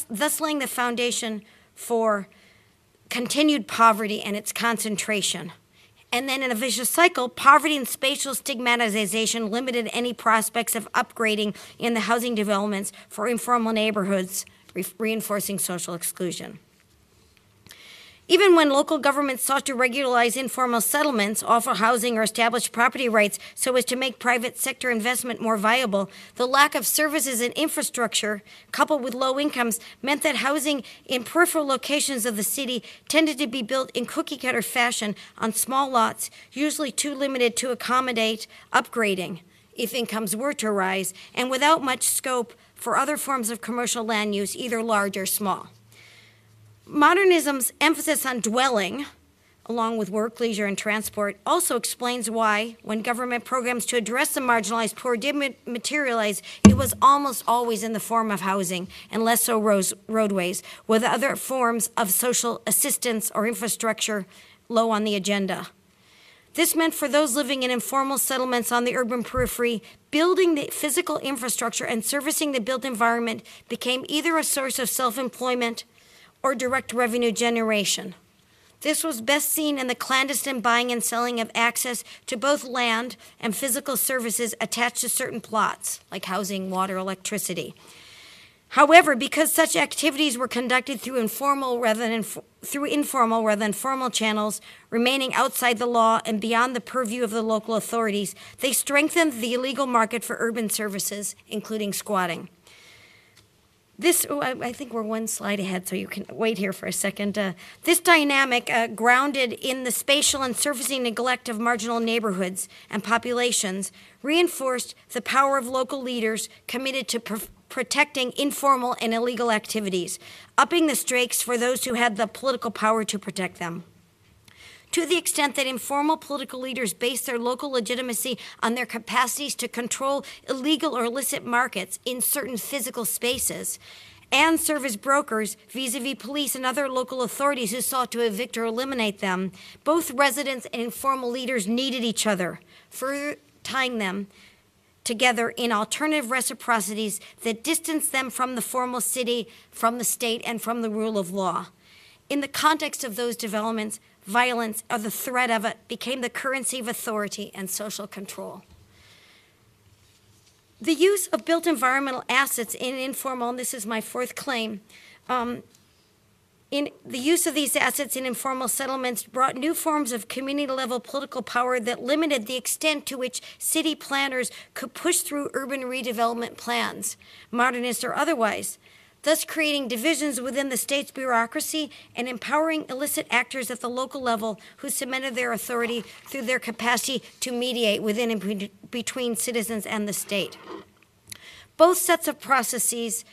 Speaker 2: thus laying the foundation for continued poverty and its concentration. And then in a vicious cycle, poverty and spatial stigmatization limited any prospects of upgrading in the housing developments for informal neighborhoods, reinforcing social exclusion. Even when local governments sought to regularize informal settlements, offer housing, or establish property rights so as to make private sector investment more viable, the lack of services and infrastructure, coupled with low incomes, meant that housing in peripheral locations of the city tended to be built in cookie-cutter fashion on small lots, usually too limited to accommodate upgrading if incomes were to rise, and without much scope for other forms of commercial land use, either large or small. Modernism's emphasis on dwelling, along with work, leisure, and transport, also explains why, when government programs to address the marginalized poor did materialize, it was almost always in the form of housing, and less so roadways, with other forms of social assistance or infrastructure low on the agenda. This meant for those living in informal settlements on the urban periphery, building the physical infrastructure and servicing the built environment became either a source of self-employment or direct revenue generation. This was best seen in the clandestine buying and selling of access to both land and physical services attached to certain plots, like housing, water, electricity. However, because such activities were conducted through informal rather than formal channels, remaining outside the law and beyond the purview of the local authorities, they strengthened the illegal market for urban services, including squatting. I think we're one slide ahead, so you can wait here for a second. This dynamic, grounded in the spatial and surfacing neglect of marginal neighborhoods and populations, reinforced the power of local leaders committed to protecting informal and illegal activities, upping the stakes for those who had the political power to protect them. To the extent that informal political leaders based their local legitimacy on their capacities to control illegal or illicit markets in certain physical spaces and serve as brokers vis-a-vis police and other local authorities who sought to evict or eliminate them, both residents and informal leaders needed each other, further tying them together in alternative reciprocities that distanced them from the formal city, from the state, and from the rule of law. In the context of those developments, violence, or the threat of it, became the currency of authority and social control. The use of built environmental assets in informal, and this is my fourth claim, in the use of these assets in informal settlements brought new forms of community-level political power that limited the extent to which city planners could push through urban redevelopment plans, modernist or otherwise, thus creating divisions within the state's bureaucracy and empowering illicit actors at the local level who cemented their authority through their capacity to mediate within and between citizens and the state. Both sets of processes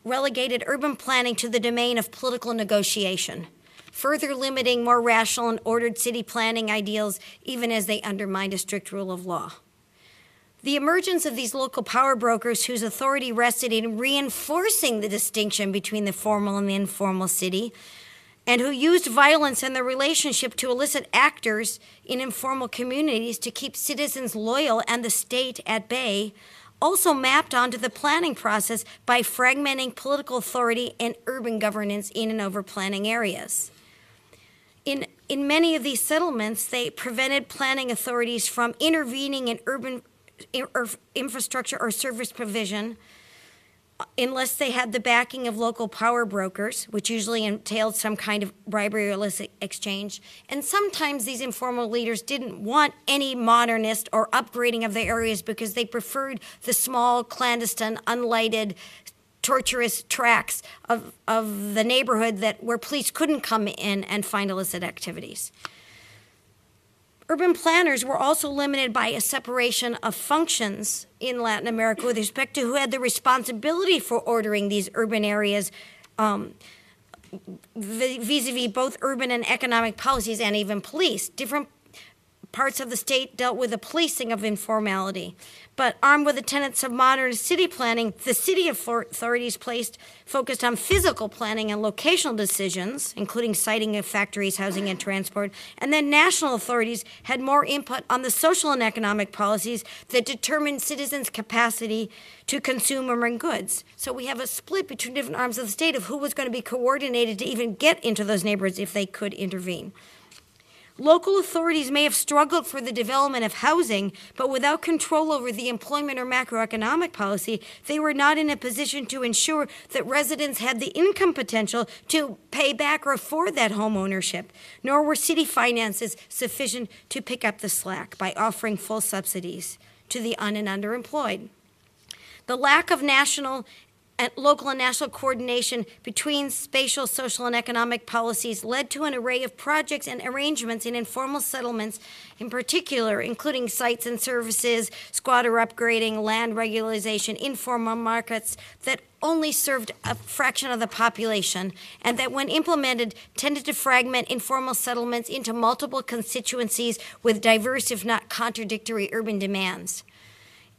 Speaker 2: relegated urban planning to the domain of political negotiation, further limiting more rational and ordered city planning ideals even as they undermined a strict rule of law. The emergence of these local power brokers whose authority rested in reinforcing the distinction between the formal and the informal city, and who used violence and their relationship to elicit actors in informal communities to keep citizens loyal and the state at bay, also mapped onto the planning process by fragmenting political authority and urban governance in and over planning areas. In many of these settlements, they prevented planning authorities from intervening in urban infrastructure or service provision unless they had the backing of local power brokers, which usually entailed some kind of bribery or illicit exchange. And sometimes these informal leaders didn't want any modernist or upgrading of their areas because they preferred the small, clandestine, unlighted, torturous tracts of the neighborhood where police couldn't come in and find illicit activities. Urban planners were also limited by a separation of functions in Latin America with respect to who had the responsibility for ordering these urban areas vis-a-vis both urban and economic policies and even police. Different parts of the state dealt with the policing of informality. But armed with the tenets of modernist city planning, the city authorities focused on physical planning and locational decisions, including siting of factories, housing, and transport. And then national authorities had more input on the social and economic policies that determined citizens' capacity to consume urban goods. So we have a split between different arms of the state of who was going to be coordinated to even get into those neighborhoods if they could intervene. Local authorities may have struggled for the development of housing, but without control over the employment or macroeconomic policy, they were not in a position to ensure that residents had the income potential to pay back or afford that home ownership, nor were city finances sufficient to pick up the slack by offering full subsidies to the and underemployed. The lack of local and national coordination between spatial, social, and economic policies led to an array of projects and arrangements in informal settlements in particular, including sites and services, squatter upgrading, land regularization, informal markets that only served a fraction of the population, and that when implemented tended to fragment informal settlements into multiple constituencies with diverse, if not contradictory, urban demands.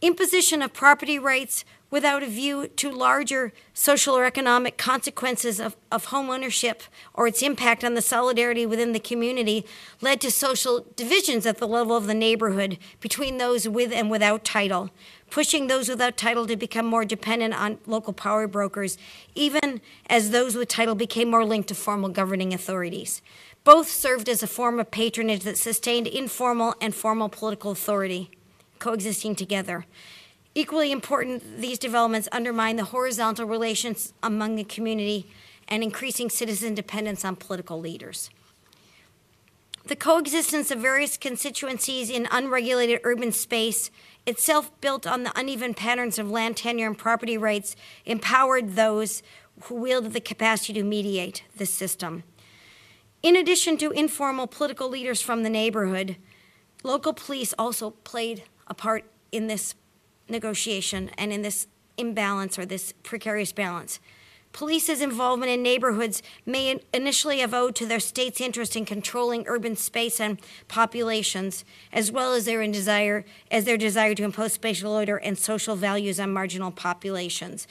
Speaker 2: Imposition of property rights without a view to larger social or economic consequences of home ownership or its impact on the solidarity within the community led to social divisions at the level of the neighborhood between those with and without title, pushing those without title to become more dependent on local power brokers, even as those with title became more linked to formal governing authorities. Both served as a form of patronage that sustained informal and formal political authority, coexisting together. Equally important, these developments undermine the horizontal relations among the community and increasing citizen dependence on political leaders. The coexistence of various constituencies in unregulated urban space, itself built on the uneven patterns of land tenure and property rights, empowered those who wielded the capacity to mediate this system. In addition to informal political leaders from the neighborhood, local police also played a part in this negotiation and in this imbalance or this precarious balance. Police's involvement in neighborhoods may initially have owed to their state's interest in controlling urban space and populations, as well as their desire to impose spatial order and social values on marginal populations.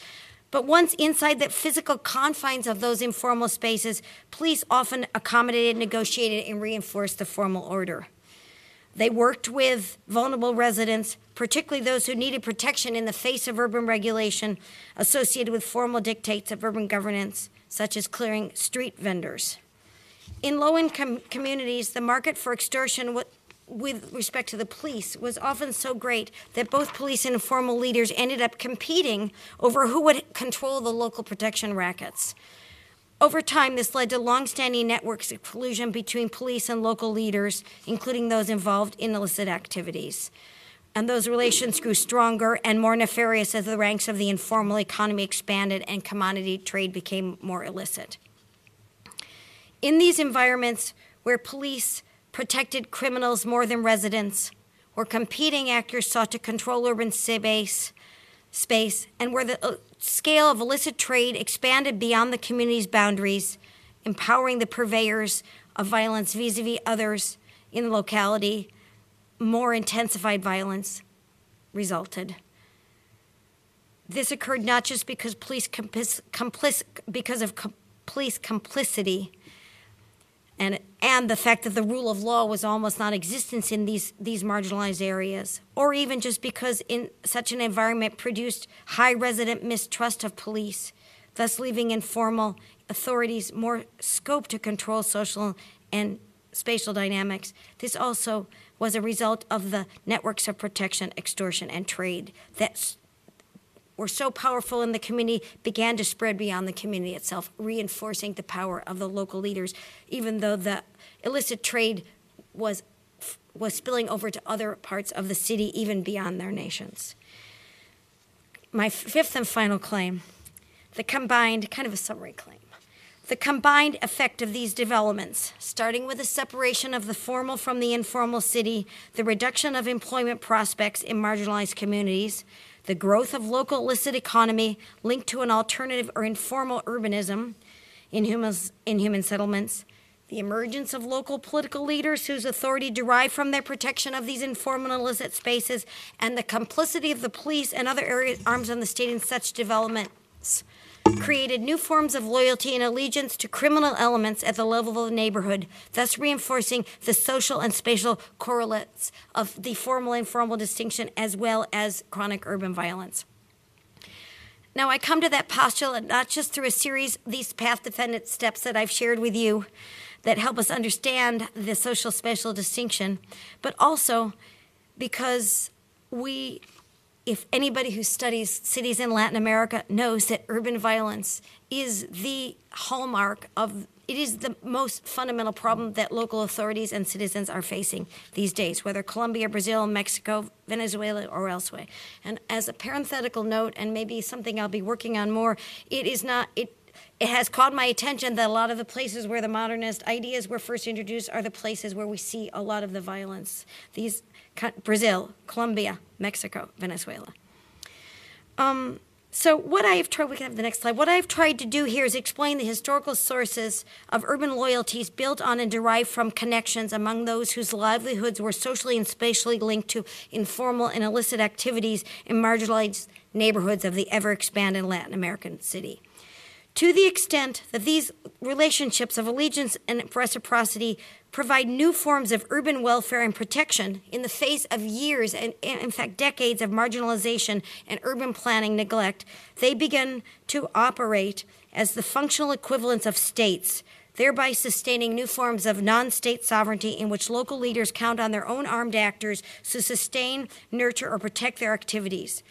Speaker 2: But once inside the physical confines of those informal spaces, police often accommodated, negotiated, and reinforced the formal order. They worked with vulnerable residents, particularly those who needed protection in the face of urban regulation associated with formal dictates of urban governance, such as clearing street vendors. In low-income communities, the market for extortion with respect to the police was often so great that both police and informal leaders ended up competing over who would control the local protection rackets. Over time, this led to long-standing networks of collusion between police and local leaders, including those involved in illicit activities. And those relations grew stronger and more nefarious as the ranks of the informal economy expanded and commodity trade became more illicit. In these environments where police protected criminals more than residents, where competing actors sought to control urban space, and where the scale of illicit trade expanded beyond the community's boundaries, empowering the purveyors of violence vis-a-vis others in the locality, more intensified violence. resulted. This occurred not just because police police complicity and the fact that the rule of law was almost non-existent in these marginalized areas, or even just because in such an environment produced high resident mistrust of police, thus leaving informal authorities more scope to control social and spatial dynamics. This also was a result of the networks of protection, extortion, and trade that were so powerful in the community, began to spread beyond the community itself, reinforcing the power of the local leaders, even though the illicit trade was spilling over to other parts of the city, even beyond their nations. My fifth and final claim, the combined, kind of a summary claim, the combined effect of these developments, starting with the separation of the formal from the informal city, the reduction of employment prospects in marginalized communities, the growth of local illicit economy linked to an alternative or informal urbanism in human settlements, the emergence of local political leaders whose authority derived from their protection of these informal and illicit spaces, and the complicity of the police and other arms of the state in such developments created new forms of loyalty and allegiance to criminal elements at the level of the neighborhood, thus reinforcing the social and spatial correlates of the formal and informal distinction, as well as chronic urban violence. Now, I come to that postulate not just through a series, these path-dependent steps that I've shared with you that help us understand the social spatial distinction, but also because if anybody who studies cities in Latin America knows that urban violence is the hallmark of, it is the most fundamental problem that local authorities and citizens are facing these days, whether Colombia, Brazil, Mexico, Venezuela, or elsewhere. And as a parenthetical note, and maybe something I'll be working on more, it has caught my attention that a lot of the places where the modernist ideas were first introduced are the places where we see a lot of the violence. Brazil, Colombia, Mexico, Venezuela. So what I have tried, we can have the next slide. What I've tried to do here is explain the historical sources of urban loyalties built on and derived from connections among those whose livelihoods were socially and spatially linked to informal and illicit activities in marginalized neighborhoods of the ever-expanding Latin American city. To the extent that these relationships of allegiance and reciprocity provide new forms of urban welfare and protection in the face of years and, in fact, decades of marginalization and urban planning neglect, they begin to operate as the functional equivalents of states, thereby sustaining new forms of non-state sovereignty in which local leaders count on their own armed actors to sustain, nurture, or protect their activities.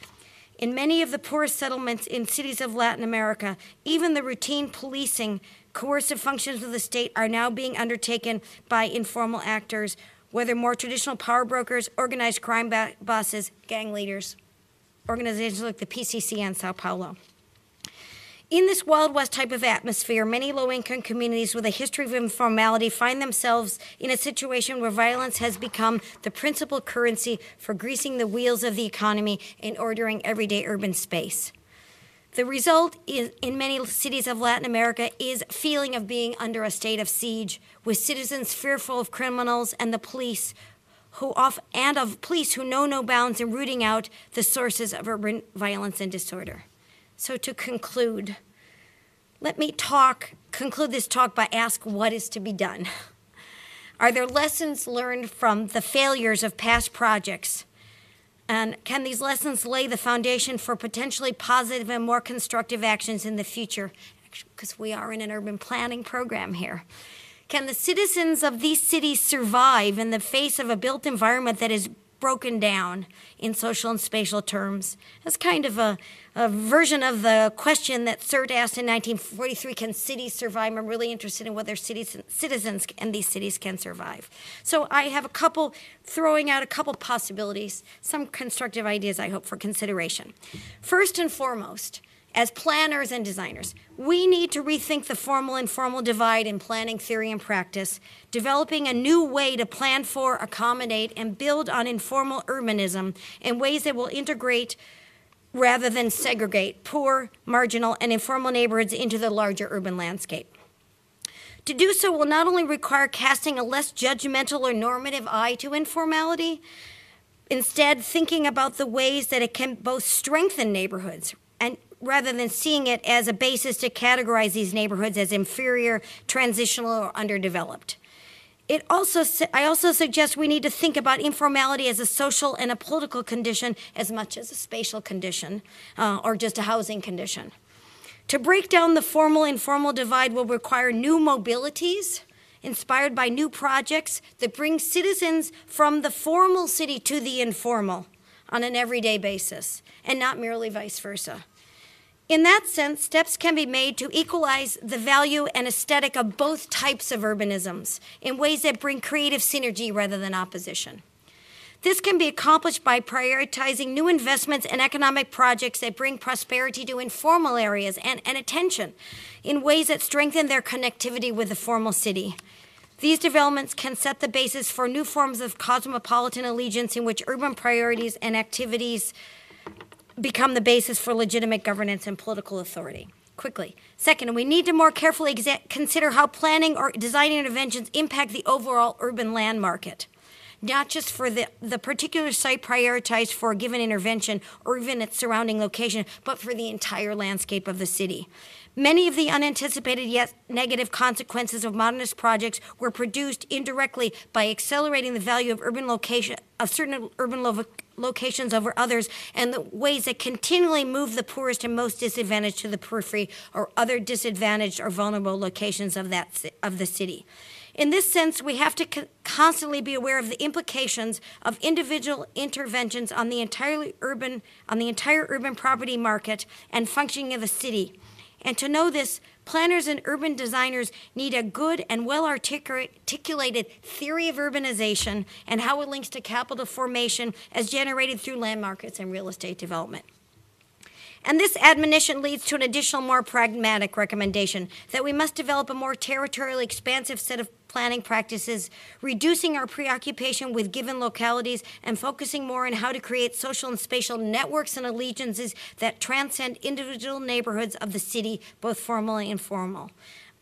Speaker 2: In many of the poorest settlements in cities of Latin America, even the routine policing, coercive functions of the state are now being undertaken by informal actors, whether more traditional power brokers, organized crime bosses, gang leaders, organizations like the PCC in Sao Paulo. In this Wild West type of atmosphere, many low-income communities with a history of informality find themselves in a situation where violence has become the principal currency for greasing the wheels of the economy and ordering everyday urban space. The result is, in many cities of Latin America, is a feeling of being under a state of siege, with citizens fearful of criminals and the police who know no bounds in rooting out the sources of urban violence and disorder. So to conclude, let me conclude this talk by asking what is to be done. Are there lessons learned from the failures of past projects? And can these lessons lay the foundation for potentially positive and more constructive actions in the future? Because we are in an urban planning program here. Can the citizens of these cities survive in the face of a built environment that is broken down in social and spatial terms? That's kind of a version of the question that CERT asked in 1943, can cities survive? I'm really interested in whether citizens and these cities can survive. So I have throwing out a couple possibilities, some constructive ideas I hope for consideration. First and foremost, as planners and designers, we need to rethink the formal-informal divide in planning theory and practice, developing a new way to plan for, accommodate, and build on informal urbanism in ways that will integrate rather than segregate poor, marginal, and informal neighborhoods into the larger urban landscape. To do so will not only require casting a less judgmental or normative eye to informality, Instead, thinking about the ways that it can both strengthen neighborhoods, and rather than seeing it as a basis to categorize these neighborhoods as inferior, transitional, or underdeveloped. I also suggest we need to think about informality as a social and a political condition as much as a spatial condition or just a housing condition. To break down the formal-informal divide will require new mobilities inspired by new projects that bring citizens from the formal city to the informal on an everyday basis, and not merely vice versa. In that sense, steps can be made to equalize the value and aesthetic of both types of urbanisms in ways that bring creative synergy rather than opposition. This can be accomplished by prioritizing new investments and economic projects that bring prosperity to informal areas and attention in ways that strengthen their connectivity with the formal city. These developments can set the basis for new forms of cosmopolitan allegiance in which urban priorities and activities become the basis for legitimate governance and political authority. Quickly. Second, we need to more carefully consider how planning or design interventions impact the overall urban land market, not just for the particular site prioritized for a given intervention or even its surrounding location, but for the entire landscape of the city. Many of the unanticipated yet negative consequences of modernist projects were produced indirectly by accelerating the value of certain urban locations over others, and the ways that continually move the poorest and most disadvantaged to the periphery or other disadvantaged or vulnerable locations of the city. In this sense, we have to constantly be aware of the implications of individual interventions on the entire urban property market and functioning of the city. And to know this, planners and urban designers need a good and well-articulated theory of urbanization and how it links to capital formation as generated through land markets and real estate development. And this admonition leads to an additional, more pragmatic recommendation that we must develop a more territorially expansive set of planning practices, reducing our preoccupation with given localities and focusing more on how to create social and spatial networks and allegiances that transcend individual neighborhoods of the city, both formal and informal.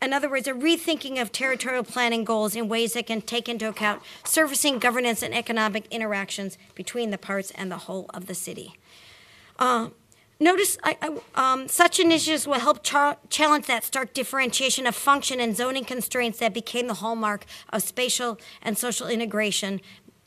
Speaker 2: In other words, a rethinking of territorial planning goals in ways that can take into account servicing governance and economic interactions between the parts and the whole of the city. Notice such initiatives will help challenge that stark differentiation of function and zoning constraints that became the hallmark of spatial and social integration,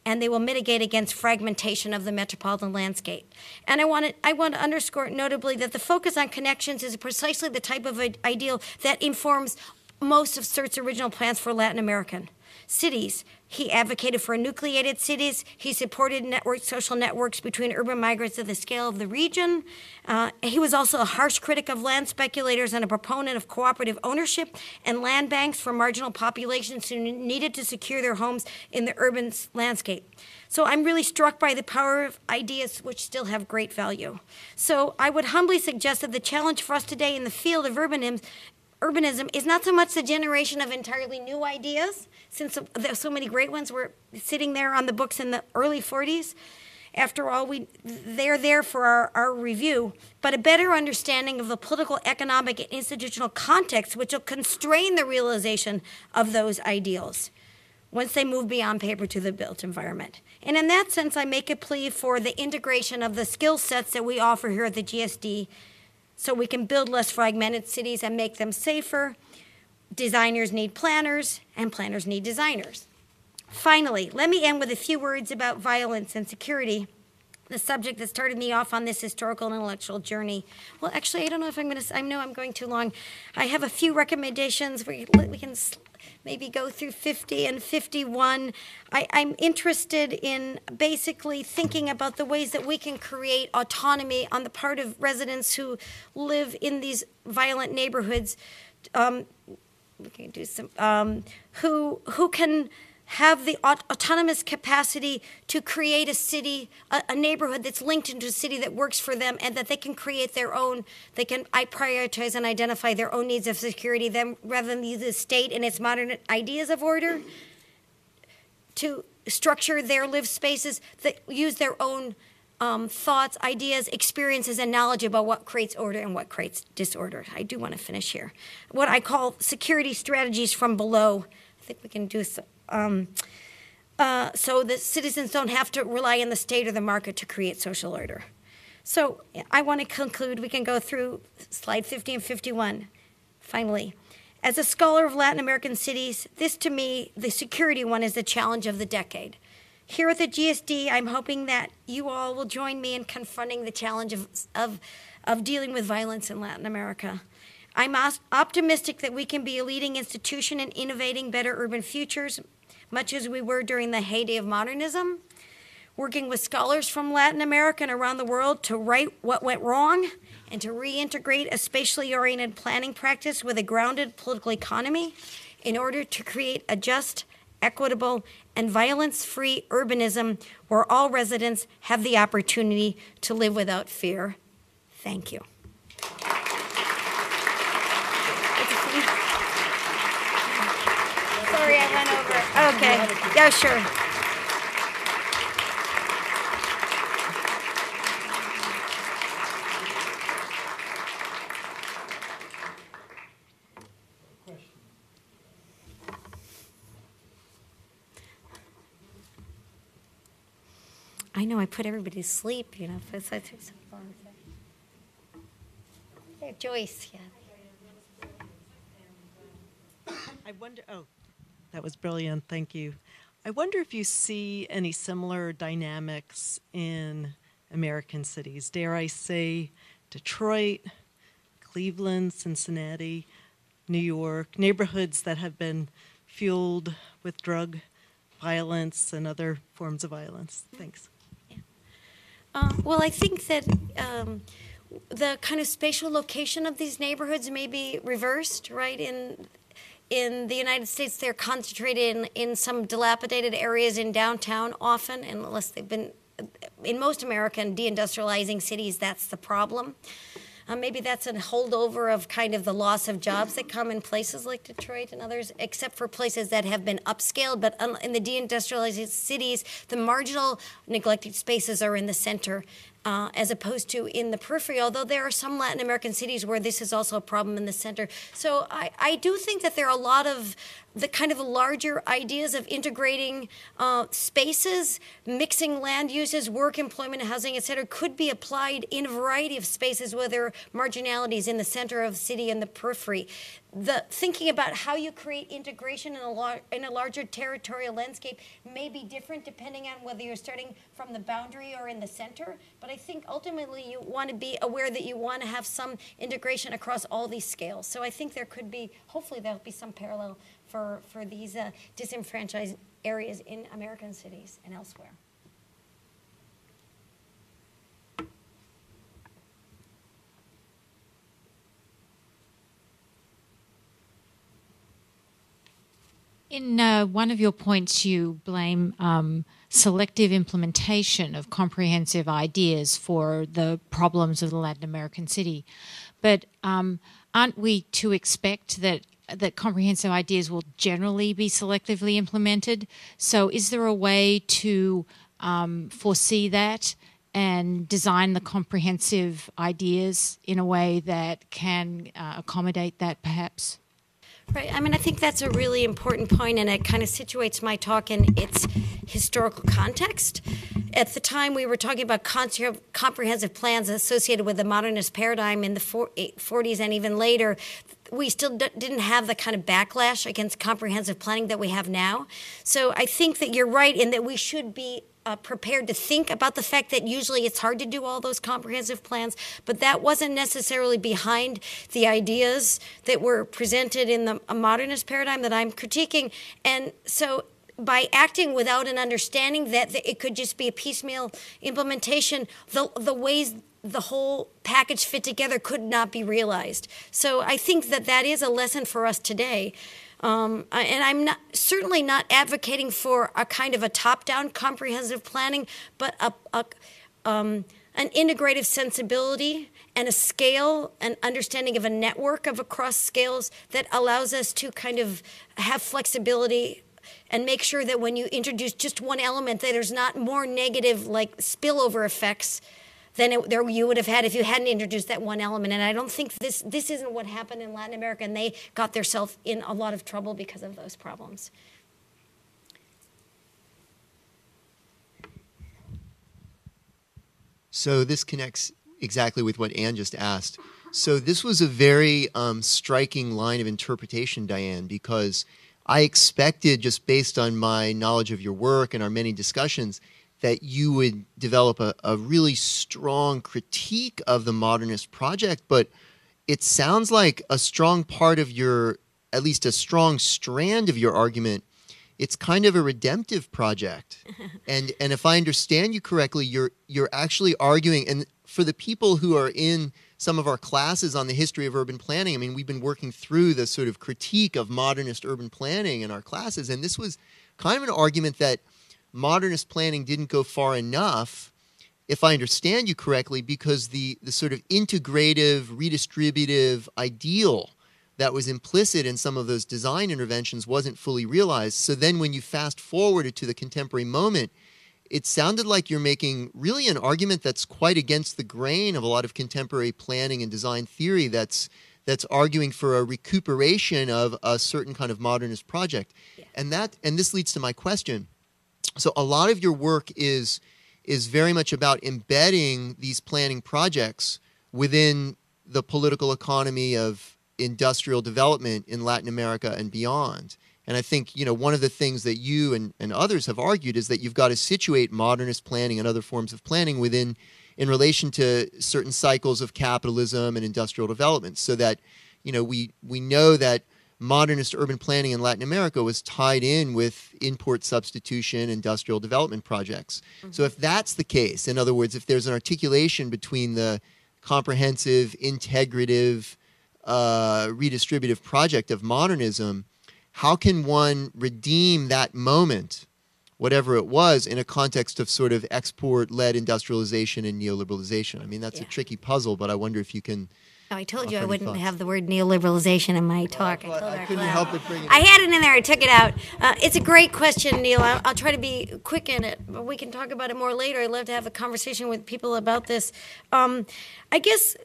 Speaker 2: and they will mitigate against fragmentation of the metropolitan landscape. And I want to underscore notably that the focus on connections is precisely the type of ideal that informs most of CERT's original plans for Latin American cities. He advocated for nucleated cities. He supported social networks between urban migrants at the scale of the region. He was also a harsh critic of land speculators and a proponent of cooperative ownership and land banks for marginal populations who needed to secure their homes in the urban landscape. So I'm really struck by the power of ideas which still have great value. So I would humbly suggest that the challenge for us today in the field of urbanism is not so much the generation of entirely new ideas, since there's so many great ones were sitting there on the books in the early 40s. After all, they're there for our review, but a better understanding of the political, economic, and institutional context which will constrain the realization of those ideals once they move beyond paper to the built environment. And in that sense, I make a plea for the integration of the skill sets that we offer here at the GSD so we can build less fragmented cities and make them safer. Designers need planners, and planners need designers. Finally, let me end with a few words about violence and security, the subject that started me off on this historical and intellectual journey. Well, actually, I don't know if I know I'm going too long. I have a few recommendations. We can maybe go through 50 and 51. I'm interested in basically thinking about the ways that we can create autonomy on the part of residents who live in these violent neighborhoods. We can do some who can have the autonomous capacity to create a city, a neighborhood that's linked into a city that works for them, and that they can create their own, they can prioritize and identify their own needs of security rather than use the state and its modern ideas of order to structure their lived spaces that use their own thoughts, ideas, experiences, and knowledge about what creates order and what creates disorder. I do want to finish here. What I call security strategies from below. I think we can do some. so that citizens don't have to rely on the state or the market to create social order. So I want to conclude. We can go through slide 50 and 51. Finally, as a scholar of Latin American cities, this to me, the security one, is the challenge of the decade. Here at the GSD, I'm hoping that you all will join me in confronting the challenge of dealing with violence in Latin America. I'm optimistic that we can be a leading institution in innovating better urban futures, much as we were during the heyday of modernism, working with scholars from Latin America and around the world to right what went wrong and to reintegrate a spatially oriented planning practice with a grounded political economy in order to create a just, equitable, and violence-free urbanism where all residents have the opportunity to live without fear. Thank you. Sorry, I went over. Okay. Yeah, sure. I know I put everybody to sleep, you know, but I took so long. There, Joyce, yeah.
Speaker 3: I wonder, oh, that was brilliant, thank you. I wonder if you see any similar dynamics in American cities. Dare I say Detroit, Cleveland, Cincinnati, New York, neighborhoods that have been fueled with drug violence and other forms of violence. Thanks.
Speaker 2: Well, I think that the kind of spatial location of these neighborhoods may be reversed, right? In the United States, they're concentrated in some dilapidated areas in downtown often, unless they've been, in most American deindustrializing cities, that's the problem. Maybe that's a holdover of kind of the loss of jobs that come in places like Detroit and others, except for places that have been upscaled. But in the deindustrialized cities, the marginal neglected spaces are in the center as opposed to in the periphery, although there are some Latin American cities where this is also a problem in the center. So I do think that there are a lot of the kind of larger ideas of integrating spaces, mixing land uses, work, employment, housing, et cetera, could be applied in a variety of spaces where there are marginalities in the center of the city and the periphery. Thinking about how you create integration in a larger territorial landscape may be different depending on whether you're starting from the boundary or in the center. But I think ultimately you want to be aware that you want to have some integration across all these scales. So I think there could be, hopefully there'll be some parallel for these disenfranchised areas in American cities and elsewhere.
Speaker 4: In one of your points, you blame selective implementation of comprehensive ideas for the problems of the Latin American city. But aren't we to expect that comprehensive ideas will generally be selectively implemented? So is there a way to foresee that and design the comprehensive ideas in a way that can accommodate that, perhaps?
Speaker 2: Right. I mean, I think that's a really important point, and it kind of situates my talk in its historical context. At the time, we were talking about comprehensive plans associated with the modernist paradigm in the 40s and even later. We still didn't have the kind of backlash against comprehensive planning that we have now. So I think that you're right in that we should be prepared to think about the fact that usually it's hard to do all those comprehensive plans, but that wasn't necessarily behind the ideas that were presented in the modernist paradigm that I'm critiquing. And so by acting without an understanding that it could just be a piecemeal implementation, the ways the whole package fit together could not be realized. So I think that that is a lesson for us today. And I'm certainly not advocating for a kind of a top-down comprehensive planning, but an integrative sensibility and a scale, an understanding of a network of across scales that allows us to kind of have flexibility and make sure that when you introduce just one element, that there's not more negative like spillover effects than you would have had if you hadn't introduced that one element. And I don't think this isn't what happened in Latin America, and they got themselves in a lot of trouble because of those problems.
Speaker 5: So this connects exactly with what Anne just asked. So this was a very striking line of interpretation, Diane, because I expected, just based on my knowledge of your work and our many discussions, that you would develop a really strong critique of the modernist project, but it sounds like a strong part of your, at least a strong strand of your argument, it's kind of a redemptive project. And if I understand you correctly, you're actually arguing, and for the people who are in some of our classes on the history of urban planning, I mean, we've been working through the sort of critique of modernist urban planning in our classes, and this was kind of an argument that modernist planning didn't go far enough, if I understand you correctly, because the sort of integrative, redistributive ideal that was implicit in some of those design interventions wasn't fully realized. So then when you fast forwarded to the contemporary moment, it sounded like you're making really an argument that's quite against the grain of a lot of contemporary planning and design theory that's arguing for a recuperation of a certain kind of modernist project. Yeah. And this leads to my question. So a lot of your work is very much about embedding these planning projects within the political economy of industrial development in Latin America and beyond. And I think, one of the things that you and others have argued is that you've got to situate modernist planning and other forms of planning in relation to certain cycles of capitalism and industrial development, so that, we know that modernist urban planning in Latin America was tied in with import substitution, industrial development projects. Mm-hmm. So if that's the case, in other words, if there's an articulation between the comprehensive, integrative, redistributive project of modernism, how can one redeem that moment, whatever it was, in a context of sort of export-led industrialization and neoliberalization? I mean, that's a tricky puzzle, but I wonder if you can...
Speaker 2: Oh, I told you I wouldn't have the word neoliberalization in my talk.
Speaker 5: I couldn't help but bring it up.
Speaker 2: I had it in there. I took it out. It's a great question, Neil. I'll try to be quick in it, but we can talk about it more later. I'd love to have a conversation with people about this. I guess...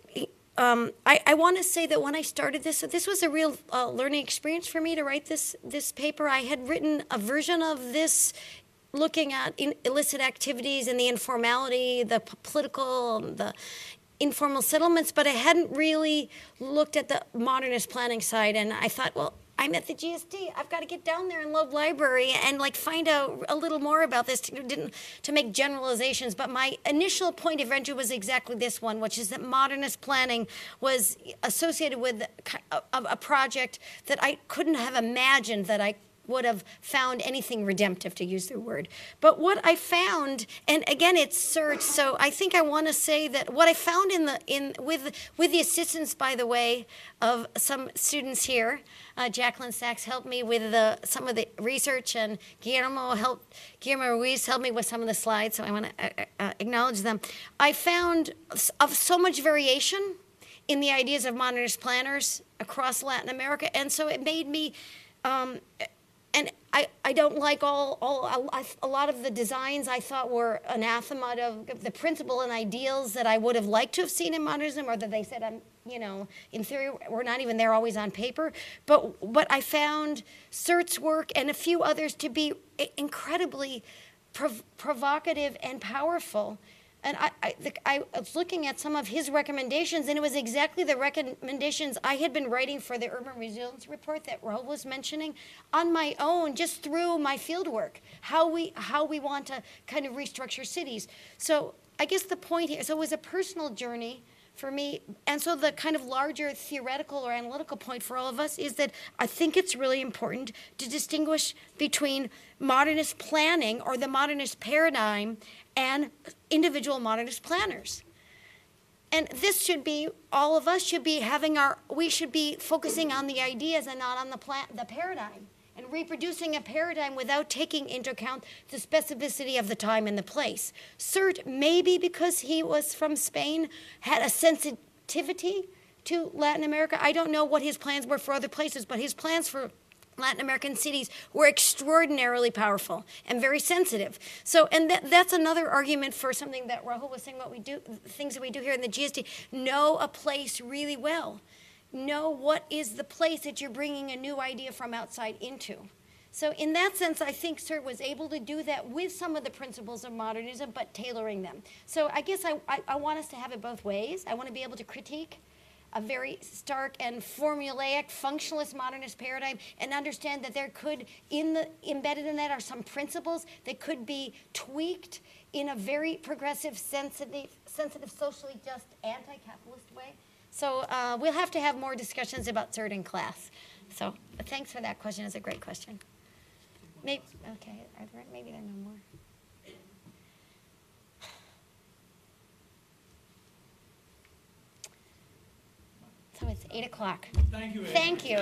Speaker 2: I want to say that when I started this was a real learning experience for me to write this paper. I had written a version of this looking at illicit activities and the informality, the political, the informal settlements, but I hadn't really looked at the modernist planning side. And I thought, well, I'm at the GSD. I've got to get down there in Loeb Library and find out a little more about this to make generalizations. But my initial point of entry was exactly this one, which is that modernist planning was associated with a project that I couldn't have imagined that I would have found anything redemptive, to use the word. But what I found, and again, it's search, so I think I want to say that what I found with the assistance, by the way, of some students here, Jacqueline Sachs helped me with some of the research, and Guillermo Ruiz helped me with some of the slides, so I want to acknowledge them. I found of so much variation in the ideas of modernist planners across Latin America, and so it made me... And I don't like a lot of the designs I thought were anathema of the principle and ideals that I would have liked to have seen in modernism, or that they said, in theory, we're not even there always on paper. But I found Surt's work and a few others to be incredibly provocative and powerful. And I was looking at some of his recommendations, and it was exactly the recommendations I had been writing for the Urban Resilience Report that Rahul was mentioning on my own, just through my field work, how we want to kind of restructure cities. So I guess the point here, so it was a personal journey for me, and so the kind of larger theoretical or analytical point for all of us is that I think it's really important to distinguish between modernist planning or the modernist paradigm and individual modernist planners. And this should be, all of us should be we should be focusing on the ideas and not on the paradigm, and reproducing a paradigm without taking into account the specificity of the time and the place. Surt, maybe because he was from Spain, had a sensitivity to Latin America. I don't know what his plans were for other places, but his plans for Latin American cities were extraordinarily powerful and very sensitive. So, and that's another argument for something that Rahul was saying, things that we do here in the GSD. Know a place really well. Know what is the place that you're bringing a new idea from outside into. So in that sense, I think CERT was able to do that with some of the principles of modernism, but tailoring them. So I guess I want us to have it both ways. I want to be able to critique a very stark and formulaic functionalist modernist paradigm and understand that there could, embedded in that are some principles that could be tweaked in a very progressive, sensitive, socially just, anti-capitalist way. So we'll have to have more discussions about CERT in class. So but thanks for that question. It's a great question. Maybe, okay, maybe there are no more. So it's 8 o'clock.
Speaker 1: Thank you.
Speaker 2: Thank you.